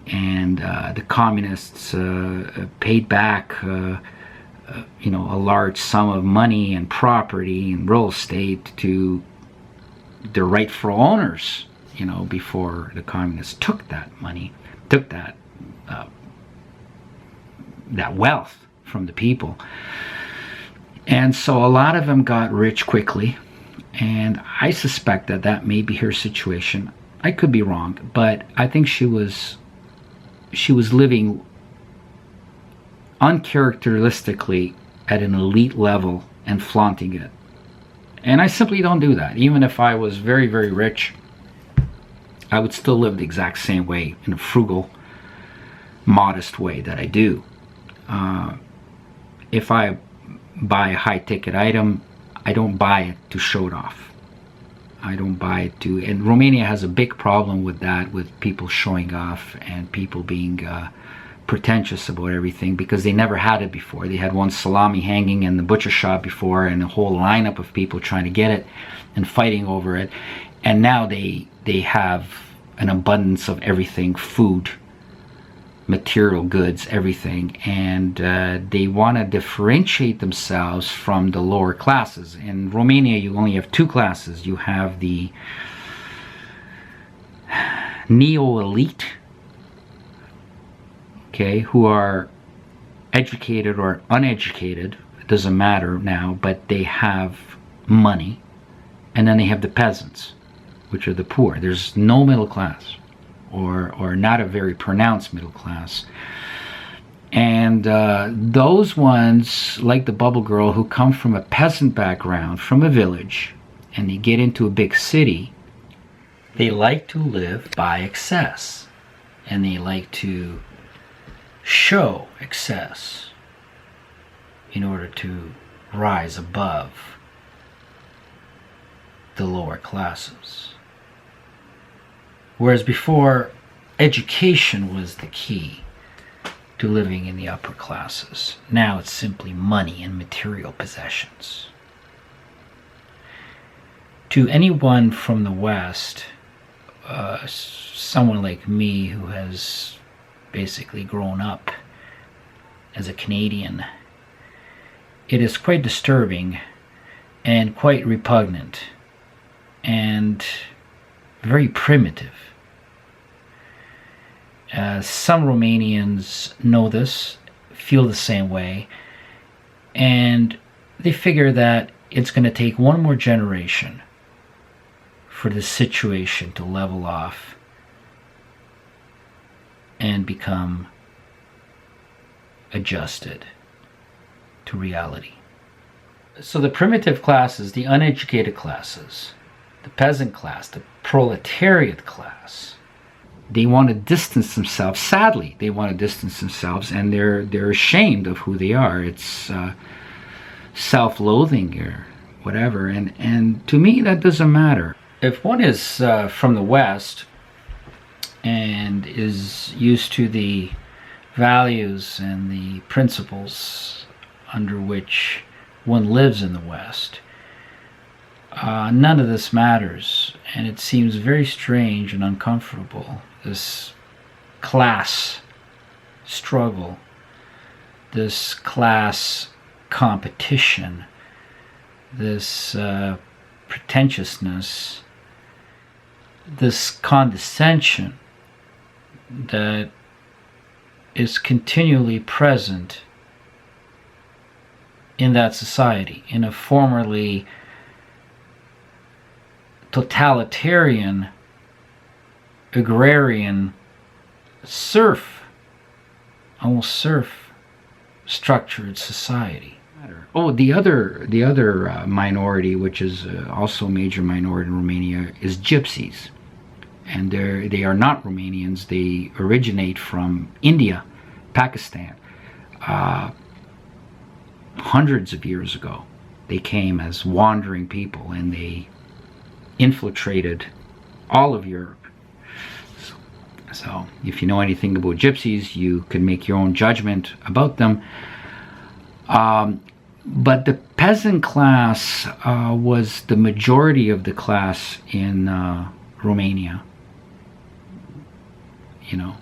And the communists paid back a large sum of money and property and real estate to the rightful owners, before the communists took that money, took that wealth from the people. And so a lot of them got rich quickly, and I suspect that may be her situation. I could be wrong, but I think she was living uncharacteristically at an elite level and flaunting it. And I simply don't do that. Even if I was very, very rich, I would still live the exact same way, in a frugal, modest way that I do. If I buy a high-ticket item, I don't buy it to show it off. I don't buy it to... And Romania has a big problem with that, with people showing off and people being pretentious about everything, because they never had it before. They had one salami hanging in the butcher shop before, and a whole lineup of people trying to get it and fighting over it. And now they have an abundance of everything, food, material goods, everything, and they want to differentiate themselves from the lower classes. In Romania, you only have two classes. You have the neo-elite, okay, who are educated or uneducated, it doesn't matter now, but they have money. And then they have the peasants, which are the poor. There's no middle class, or not a very pronounced middle class. And those ones, like the Bubble Girl, who come from a peasant background, from a village, and they get into a big city, they like to live by excess, and they like to show excess in order to rise above the lower classes. Whereas before, education was the key to living in the upper classes. Now it's simply money and material possessions. To anyone from the West, someone like me who has basically grown up as a Canadian, it is quite disturbing and quite repugnant and very primitive Some Romanians know this, feel the same way, and they figure that it's going to take one more generation for the situation to level off and become adjusted to reality. So the primitive classes, the uneducated classes, the peasant class, the proletariat class, they want to distance themselves. Sadly, they want to distance themselves, and they're ashamed of who they are. It's self-loathing or whatever, and to me that doesn't matter. If one is from the West and is used to the values and the principles under which one lives in the West, none of this matters, and it seems very strange and uncomfortable, this class struggle, this class competition, this pretentiousness, this condescension that is continually present in that society, in a formerly totalitarian, agrarian, almost serf structured society. Oh, the other minority, which is also a major minority in Romania, is gypsies. And they are not Romanians. They originate from India, Pakistan. Hundreds of years ago, they came as wandering people, and they infiltrated all of Europe. So if you know anything about gypsies, you can make your own judgment about them. But the peasant class was the majority of the class in Romania. You know,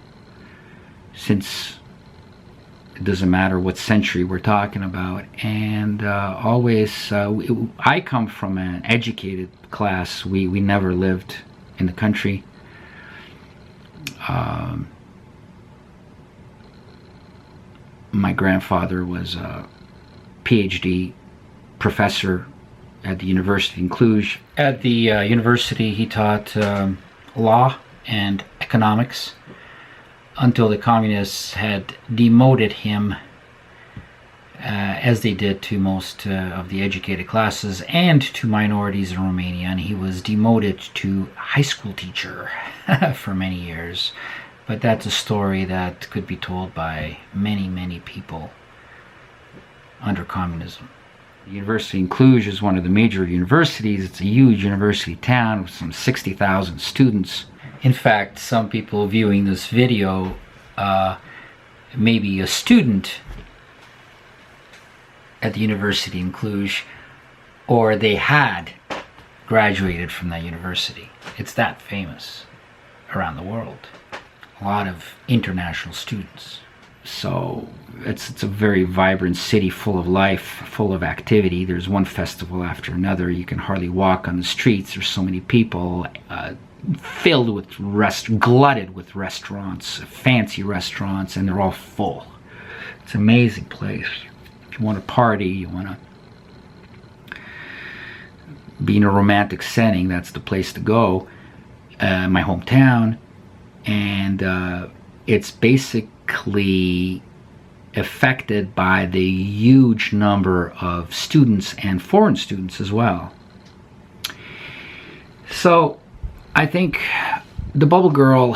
since it doesn't matter what century we're talking about, and I come from an educated class. We never lived in the country. My grandfather was a PhD professor at the University in Cluj. At the university, he taught law and economics until the communists had demoted him, as they did to most of the educated classes and to minorities in Romania, and he was demoted to high school teacher for many years. But that's a story that could be told by many, many people under communism. The University in Cluj is one of the major universities. It's a huge university town with some 60,000 students. In fact, some people viewing this video may be a student at the University in Cluj, or they had graduated from that university. It's that famous around the world. A lot of international students. So it's a very vibrant city, full of life, full of activity. There's one festival after another. You can hardly walk on the streets. There's so many people, filled with glutted with restaurants, fancy restaurants, and they're all full. It's an amazing place. If you want to party, you want to be in a romantic setting, that's the place to go. My hometown, and it's basically affected by the huge number of students and foreign students as well. So I think the bubble girl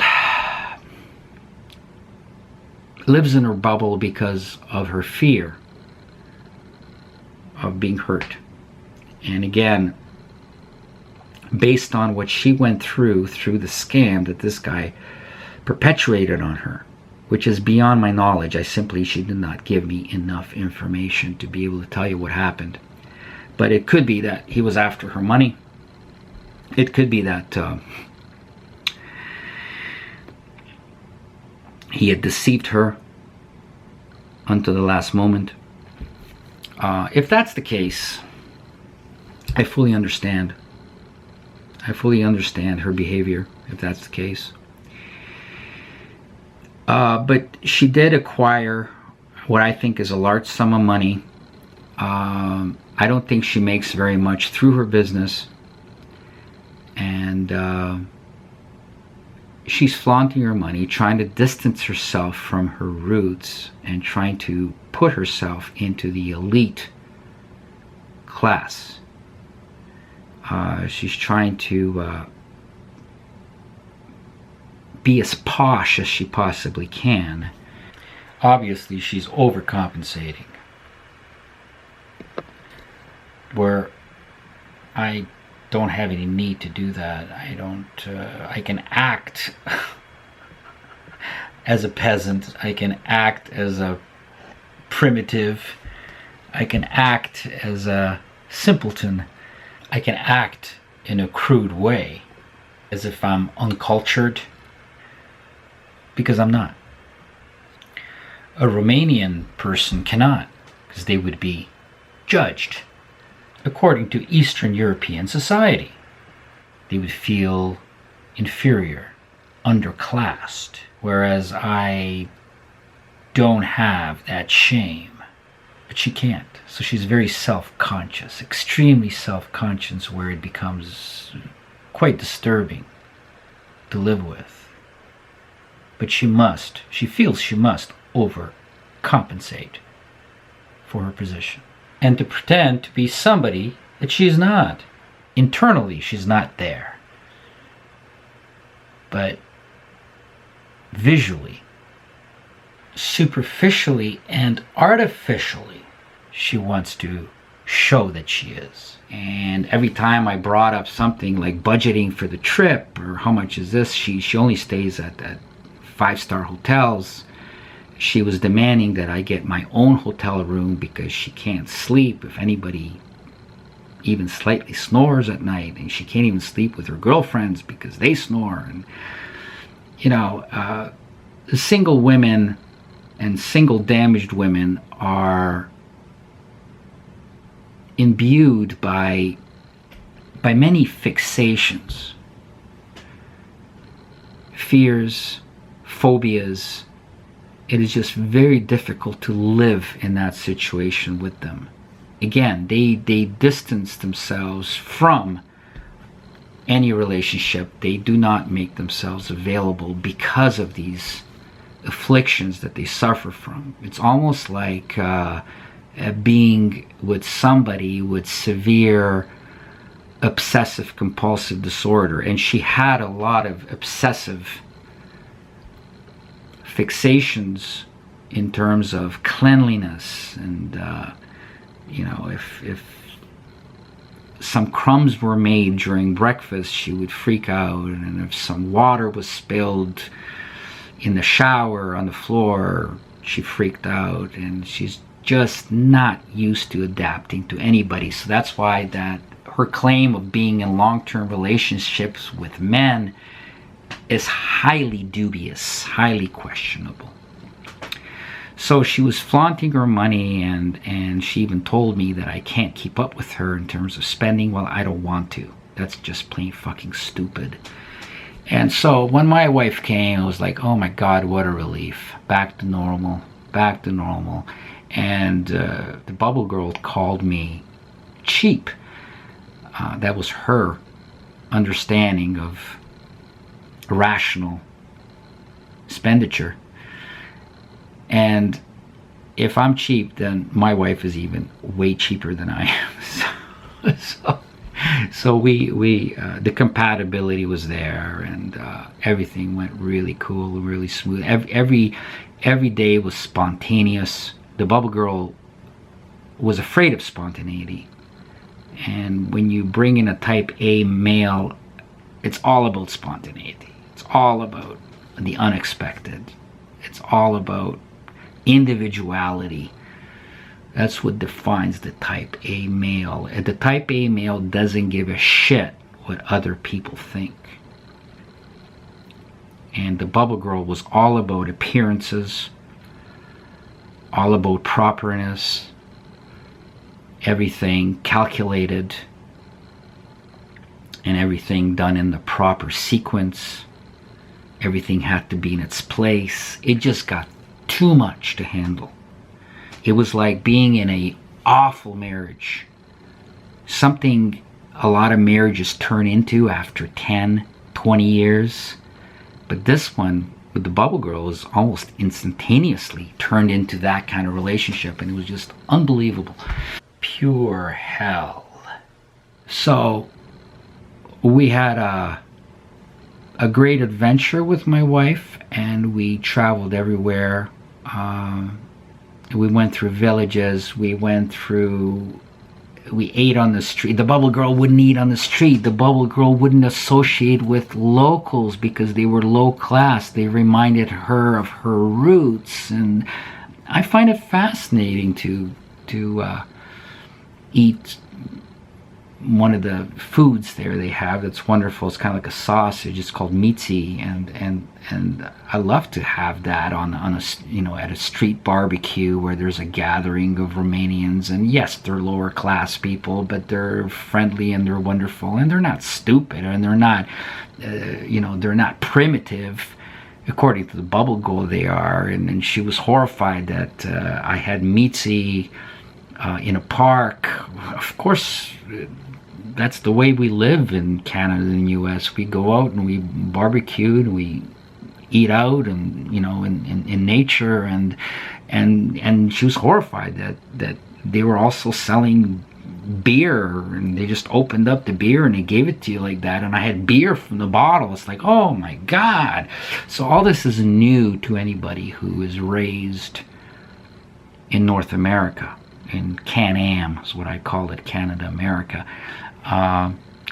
lives in her bubble because of her fear of being hurt. And again, based on what she went through the scam that this guy perpetuated on her, which is beyond my knowledge. She did not give me enough information to be able to tell you what happened. But it could be that he was after her money. It could be that he had deceived her until the last moment. If that's the case, I fully understand. I fully understand her behavior, if that's the case. But she did acquire what I think is a large sum of money. I don't think she makes very much through her business. And she's flaunting her money, trying to distance herself from her roots and trying to put herself into the elite class. She's trying to be as posh as she possibly can. Obviously, she's overcompensating. Where I don't have any need to do that. I can act as a peasant. I can act as a primitive. I can act as a simpleton. I can act in a crude way, as if I'm uncultured, because I'm not. A Romanian person cannot, because they would be judged according to Eastern European society. They would feel inferior, underclassed, whereas I don't have that shame. But she can't. So she's very self-conscious, extremely self-conscious, where it becomes quite disturbing to live with. But she feels she must overcompensate for her position. And to pretend to be somebody that she is not. Internally, she's not there. But visually, superficially, and artificially, she wants to show that she is. And every time I brought up something like budgeting for the trip, or how much is this, she only stays at 5-star hotels. She was demanding that I get my own hotel room because she can't sleep if anybody even slightly snores at night, and she can't even sleep with her girlfriends because they snore. And single women and single damaged women are imbued by many fixations, fears, phobias. It is just very difficult to live in that situation with them. Again, they distance themselves from any relationship. They do not make themselves available because of these afflictions that they suffer from. It's almost like being with somebody with severe obsessive compulsive disorder, and she had a lot of obsessive fixations in terms of cleanliness, and if some crumbs were made during breakfast, she would freak out, and if some water was spilled in the shower on the floor, she freaked out. And she's just not used to adapting to anybody. So that's why that her claim of being in long-term relationships with men is highly dubious, highly questionable. So she was flaunting her money, and she even told me that I can't keep up with her in terms of spending. Well, I don't want to. That's just plain fucking stupid. And so when my wife came, I was like, oh my God, what a relief. Back to normal, back to normal. And the bubble girl called me cheap. That was her understanding of rational expenditure. And if I'm cheap, then my wife is even way cheaper than I am. So we the compatibility was there, and everything went really cool, really smooth. Every day was spontaneous. The bubble girl was afraid of spontaneity, and when you bring in a type A male, it's all about spontaneity. It's all about the unexpected. It's all about individuality. That's what defines the type A male. And the type A male doesn't give a shit what other people think. And the bubble girl was all about appearances, all about properness, everything calculated, and everything done in the proper sequence. Everything had to be in its place. It just got too much to handle. It was like being in a awful marriage. Something a lot of marriages turn into after 10, 20 years. But this one with the Bubble Girl was almost instantaneously turned into that kind of relationship, and it was just unbelievable. Pure hell. So we had a great adventure with my wife, and we traveled everywhere. We went through villages. We ate on the street. The Bubble Girl wouldn't eat on the street. The Bubble Girl wouldn't associate with locals because they were low class. They reminded her of her roots. And I find it fascinating to eat one of the foods there they have that's wonderful. It's kind of like a sausage. It's called mitzi, and I love to have that on a at a street barbecue where there's a gathering of Romanians. And yes, they're lower class people, but they're friendly and they're wonderful, and they're not stupid, and they're not they're not primitive. According to the Bubble Girl, they are. And she was horrified that I had mitzi in a park. Of course, that's the way we live in Canada and the US. We go out and we barbecue and we eat out, and in nature, and she was horrified that they were also selling beer, and they just opened up the beer and they gave it to you like that, and I had beer from the bottle. It's like, oh my God. So all this is new to anybody who is raised in North America. In Can-Am is what I call it, Canada, America.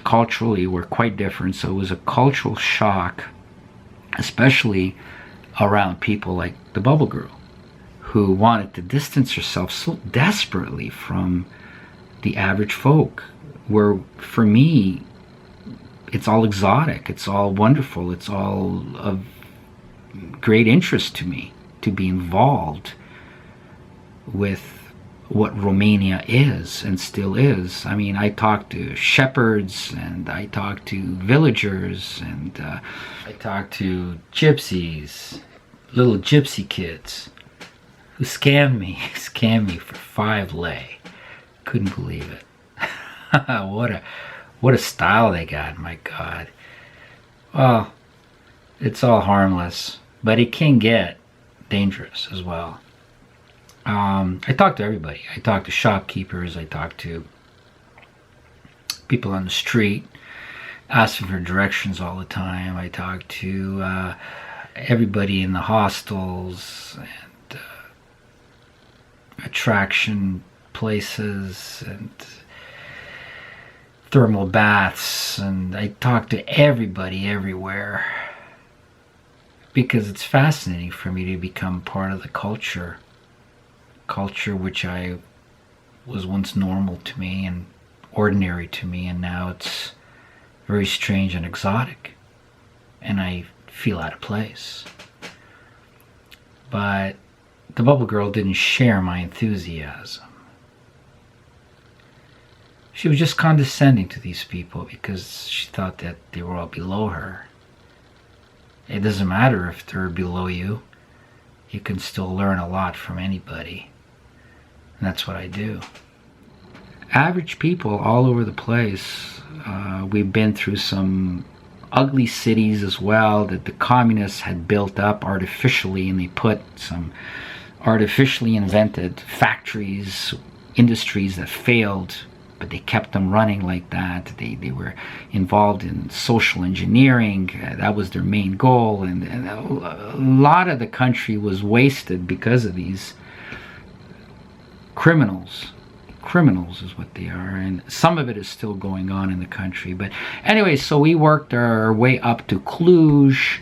Culturally, we're quite different, so it was a cultural shock, especially around people like the Bubble Girl, who wanted to distance herself so desperately from the average folk, where for me, it's all exotic, it's all wonderful, it's all of great interest to me to be involved with what Romania is and still is. I mean, I talk to shepherds, and I talk to villagers, and I talk to gypsies, little gypsy kids who scammed me for 5 lei. Couldn't believe it. what a style they got, my God. Well, it's all harmless, but it can get dangerous as well. I talk to everybody. I talk to shopkeepers. I talk to people on the street, asking for directions all the time. I talk to everybody in the hostels and attraction places and thermal baths, and I talk to everybody everywhere because it's fascinating for me to become part of the culture which I was once normal to me and ordinary to me, and now it's very strange and exotic, and I feel out of place. But the Bubble Girl didn't share my enthusiasm. She was just condescending to these people because she thought that they were all below her. It doesn't matter if they're below you. You can still learn a lot from anybody. And that's what I do. Average people all over the place. We've been through some ugly cities as well that the communists had built up artificially, and they put some artificially invented factories, industries that failed, but they kept them running like that. They were involved in social engineering. That was their main goal, and a lot of the country was wasted because of these criminals is what they are, and some of it is still going on in the country. But anyway, so we worked our way up to Cluj,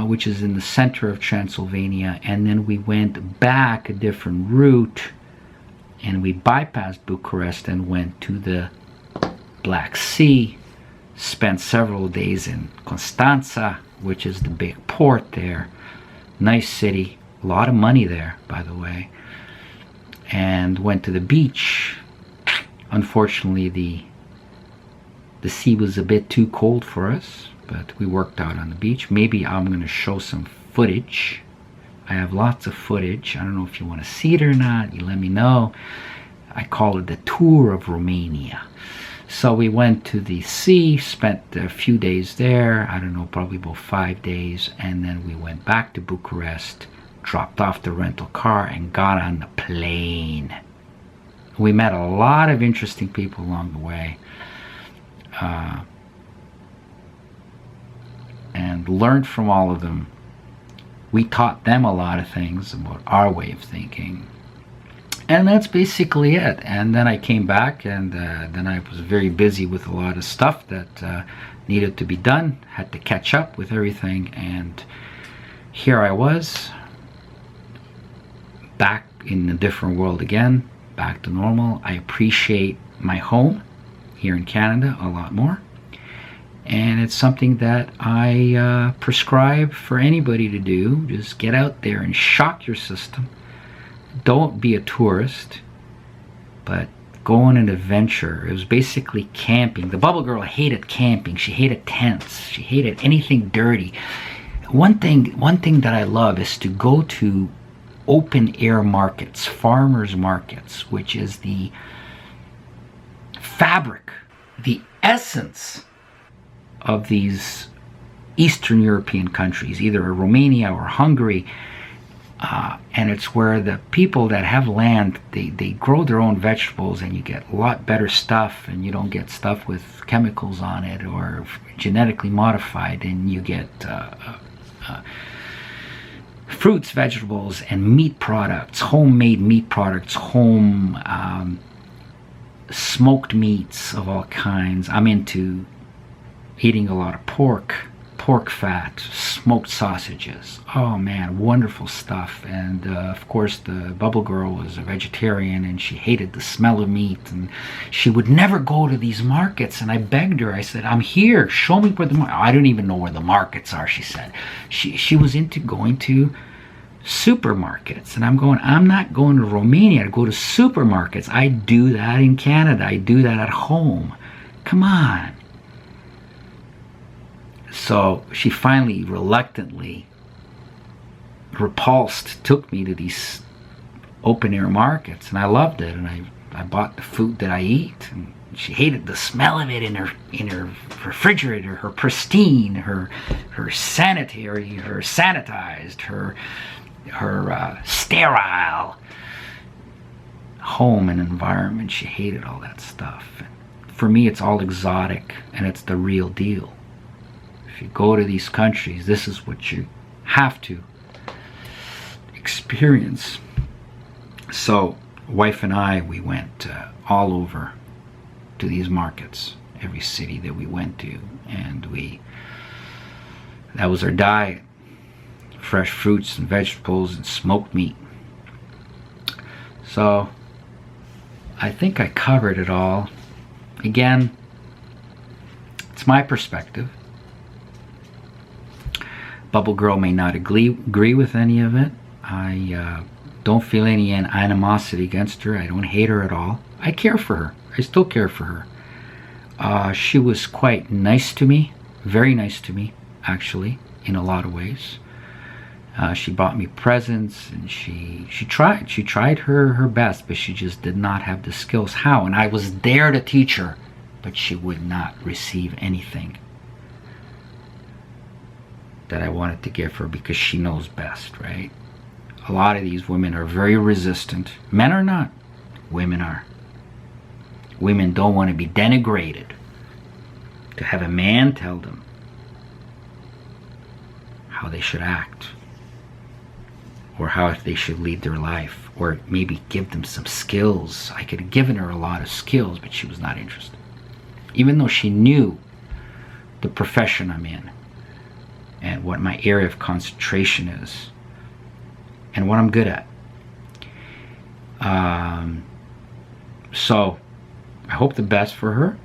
which is in the center of Transylvania, and then we went back a different route, and we bypassed Bucharest and went to the Black Sea, spent several days in Constanța, which is the big port there. Nice city, a lot of money there, by the way. And went to the beach. Unfortunately, the sea was a bit too cold for us, but we worked out on the beach. Maybe I'm going to show some footage. I have lots of footage. I don't know if you want to see it or not. You let me know. I call it the tour of Romania. So we went to the sea, spent a few days there, I don't know, probably about 5 days, and then we went back to Bucharest, dropped off the rental car, and got on the plane. We met a lot of interesting people along the way, and learned from all of them. We taught them a lot of things about our way of thinking. And that's basically it. And then I came back, and then I was very busy with a lot of stuff that needed to be done. Had to catch up with everything, and here I was, back in a different world again, back to normal. I appreciate my home here in Canada a lot more, and it's something that I prescribe for anybody to do. Just get out there and shock your system. Don't be a tourist, but go on an adventure. It was basically camping. The bubble girl hated camping. She hated tents. She hated anything dirty. One thing that I love is to go to open air markets, farmers markets, which is the fabric, the essence of these Eastern European countries, either Romania or Hungary. And it's where the people that have land, they grow their own vegetables, and you get a lot better stuff, and you don't get stuff with chemicals on it or genetically modified, and you get fruits, vegetables, and meat products, homemade meat products, home smoked meats of all kinds. I'm into eating a lot of pork fat, smoked sausages. Oh man, wonderful stuff. And of course the bubble girl was a vegetarian, and she hated the smell of meat, and she would never go to these markets. And I begged her, I said, I'm here, show me where the I don't even know where the markets are, she said. She was into going to supermarkets, and I'm going, I'm not going to Romania to go to supermarkets. I do that in Canada. I do that at home. Come on. So she finally, reluctantly, repulsed, took me to these open air markets, and I loved it. And I bought the food that I eat, and she hated the smell of it in her refrigerator, her pristine, her sanitary, her sanitized, her sterile home and environment. She hated all that stuff. For me, it's all exotic, and it's the real deal. If you go to these countries, this is what you have to experience. So, wife and I, we went all over to these markets, every city that we went to, and that was our diet. Fresh fruits and vegetables and smoked meat. So, I think I covered it all. Again, it's my perspective. Bubble Girl may not agree with any of it. I don't feel any animosity against her. I don't hate her at all. I care for her. I still care for her. She was quite nice to me. Very nice to me, actually, in a lot of ways. She bought me presents, and she tried her best, but she just did not have the skills. How? And I was there to teach her, but she would not receive anything that I wanted to give her, because she knows best, right? A lot of these women are very resistant. Men are not. Women are. Women don't want to be denigrated. To have a man tell them how they should act, or how they should lead their life, or maybe give them some skills. I could have given her a lot of skills, but she was not interested. Even though she knew the profession I'm in, and what my area of concentration is, and what I'm good at. So I hope the best for her.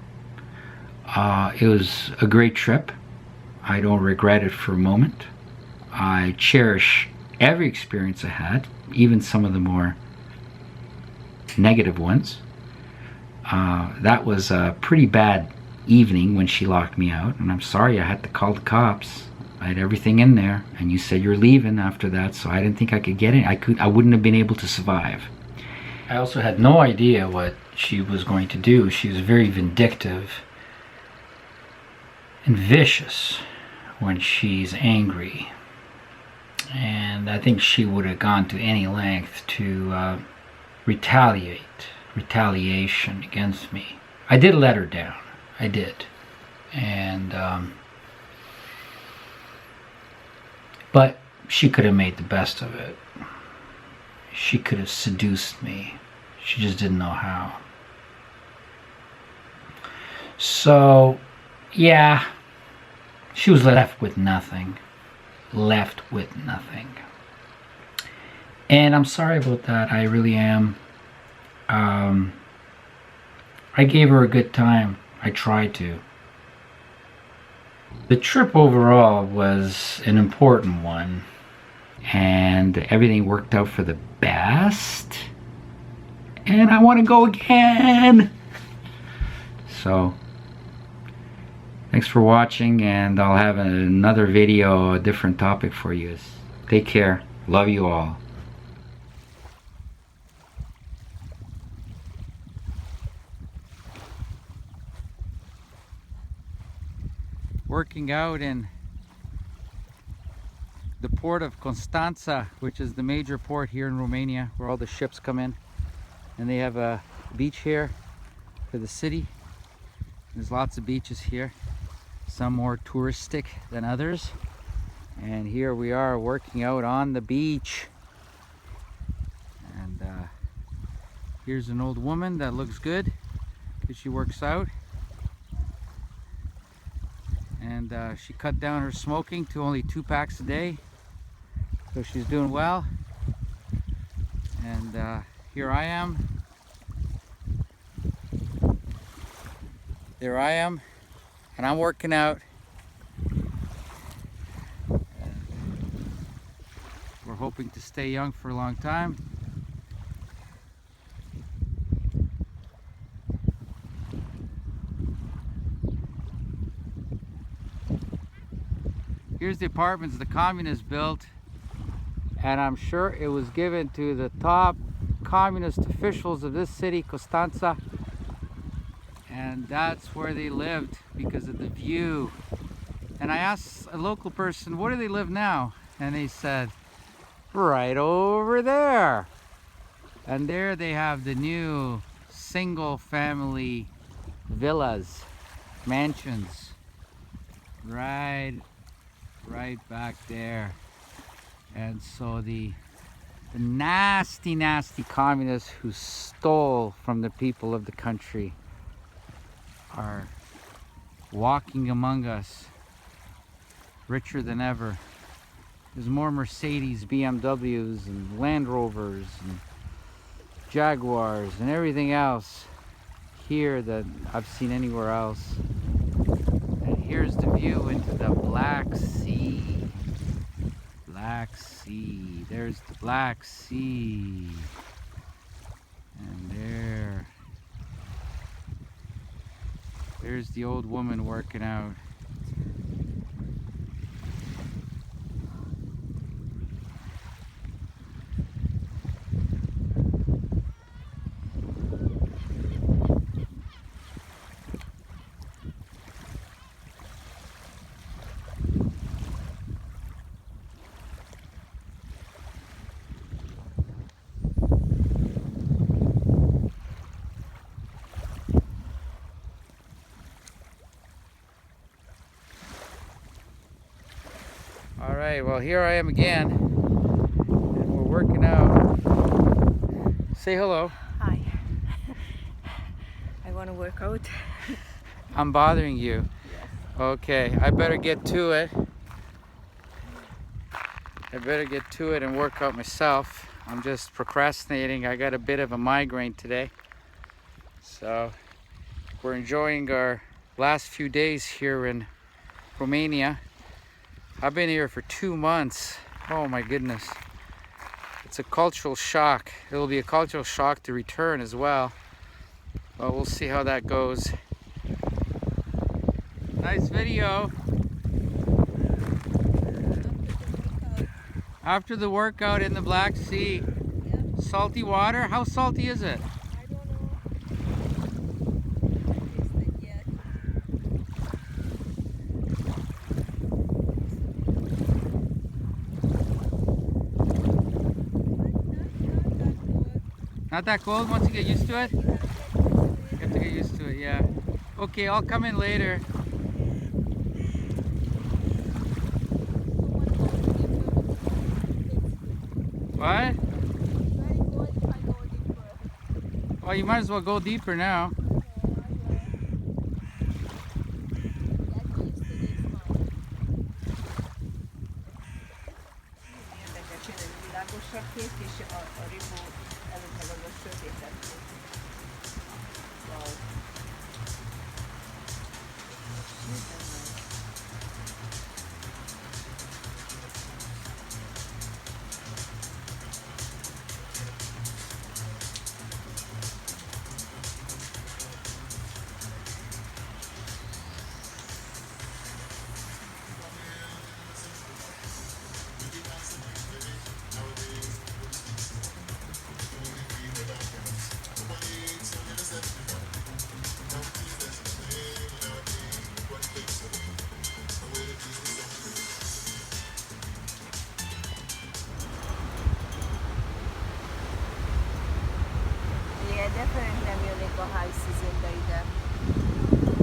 It was a great trip. I don't regret it for a moment. I cherish every experience I had, even some of the more negative ones. That was a pretty bad evening when she locked me out, and I'm sorry I had to call the cops. I had everything in there, and you said you're leaving after that, so I didn't think I could get it. I wouldn't have been able to survive. I also had no idea what she was going to do. She was very vindictive and vicious when she's angry. And I think she would have gone to any length to retaliation against me. I did let her down. I did. And, but she could have made the best of it. She could have seduced me. She just didn't know how. So, yeah, she was left with nothing. Left with nothing. And I'm sorry about that. I really am. I gave her a good time. I tried to. The trip overall was an important one, and everything worked out for the best, and I want to go again. So thanks for watching, and I'll have another video, a different topic for you. Take care. Love you all. Working out in the port of Constanța, which is the major port here in Romania, where all the ships come in, and they have a beach here for the city. There's lots of beaches here, some more touristic than others, and here we are working out on the beach. And here's an old woman that looks good because she works out. And she cut down her smoking to only 2 packs a day, so she's doing well. And here I am. There I am, and I'm working out. We're hoping to stay young for a long time. Here's the apartments the communists built, and I'm sure it was given to the top communist officials of this city, Constanța, and that's where they lived because of the view. And I asked a local person, where do they live now? And they said, right over there. And there they have the new single family villas, mansions, right back there. And so the nasty communists who stole from the people of the country are walking among us, richer than ever. There's more Mercedes, BMWs, and Land Rovers, and Jaguars, and everything else here that I've seen anywhere else. And here's the view into the Black Sea. Black Sea. There's the Black Sea. And there's the old woman working out. Alright, well here I am again, and we're working out. Say hello. Hi. I want to work out. I'm bothering you. Yes. Okay, I better get to it. And work out myself. I'm just procrastinating. I got a bit of a migraine today. So we're enjoying our last few days here in Romania. I've been here for 2 months. Oh my goodness. It's a cultural shock. It'll be a cultural shock to return as well. But we'll see how that goes. Nice video. After the workout in the Black Sea. Yeah. Salty water? How salty is it? I don't know. I haven't tasted yet. Not that cold once you get used to it? You have to get used to it, yeah. Okay, I'll come in later. What? Well, you might as well go deeper now. Igen, de fönt nem jönnék a high season-be ide.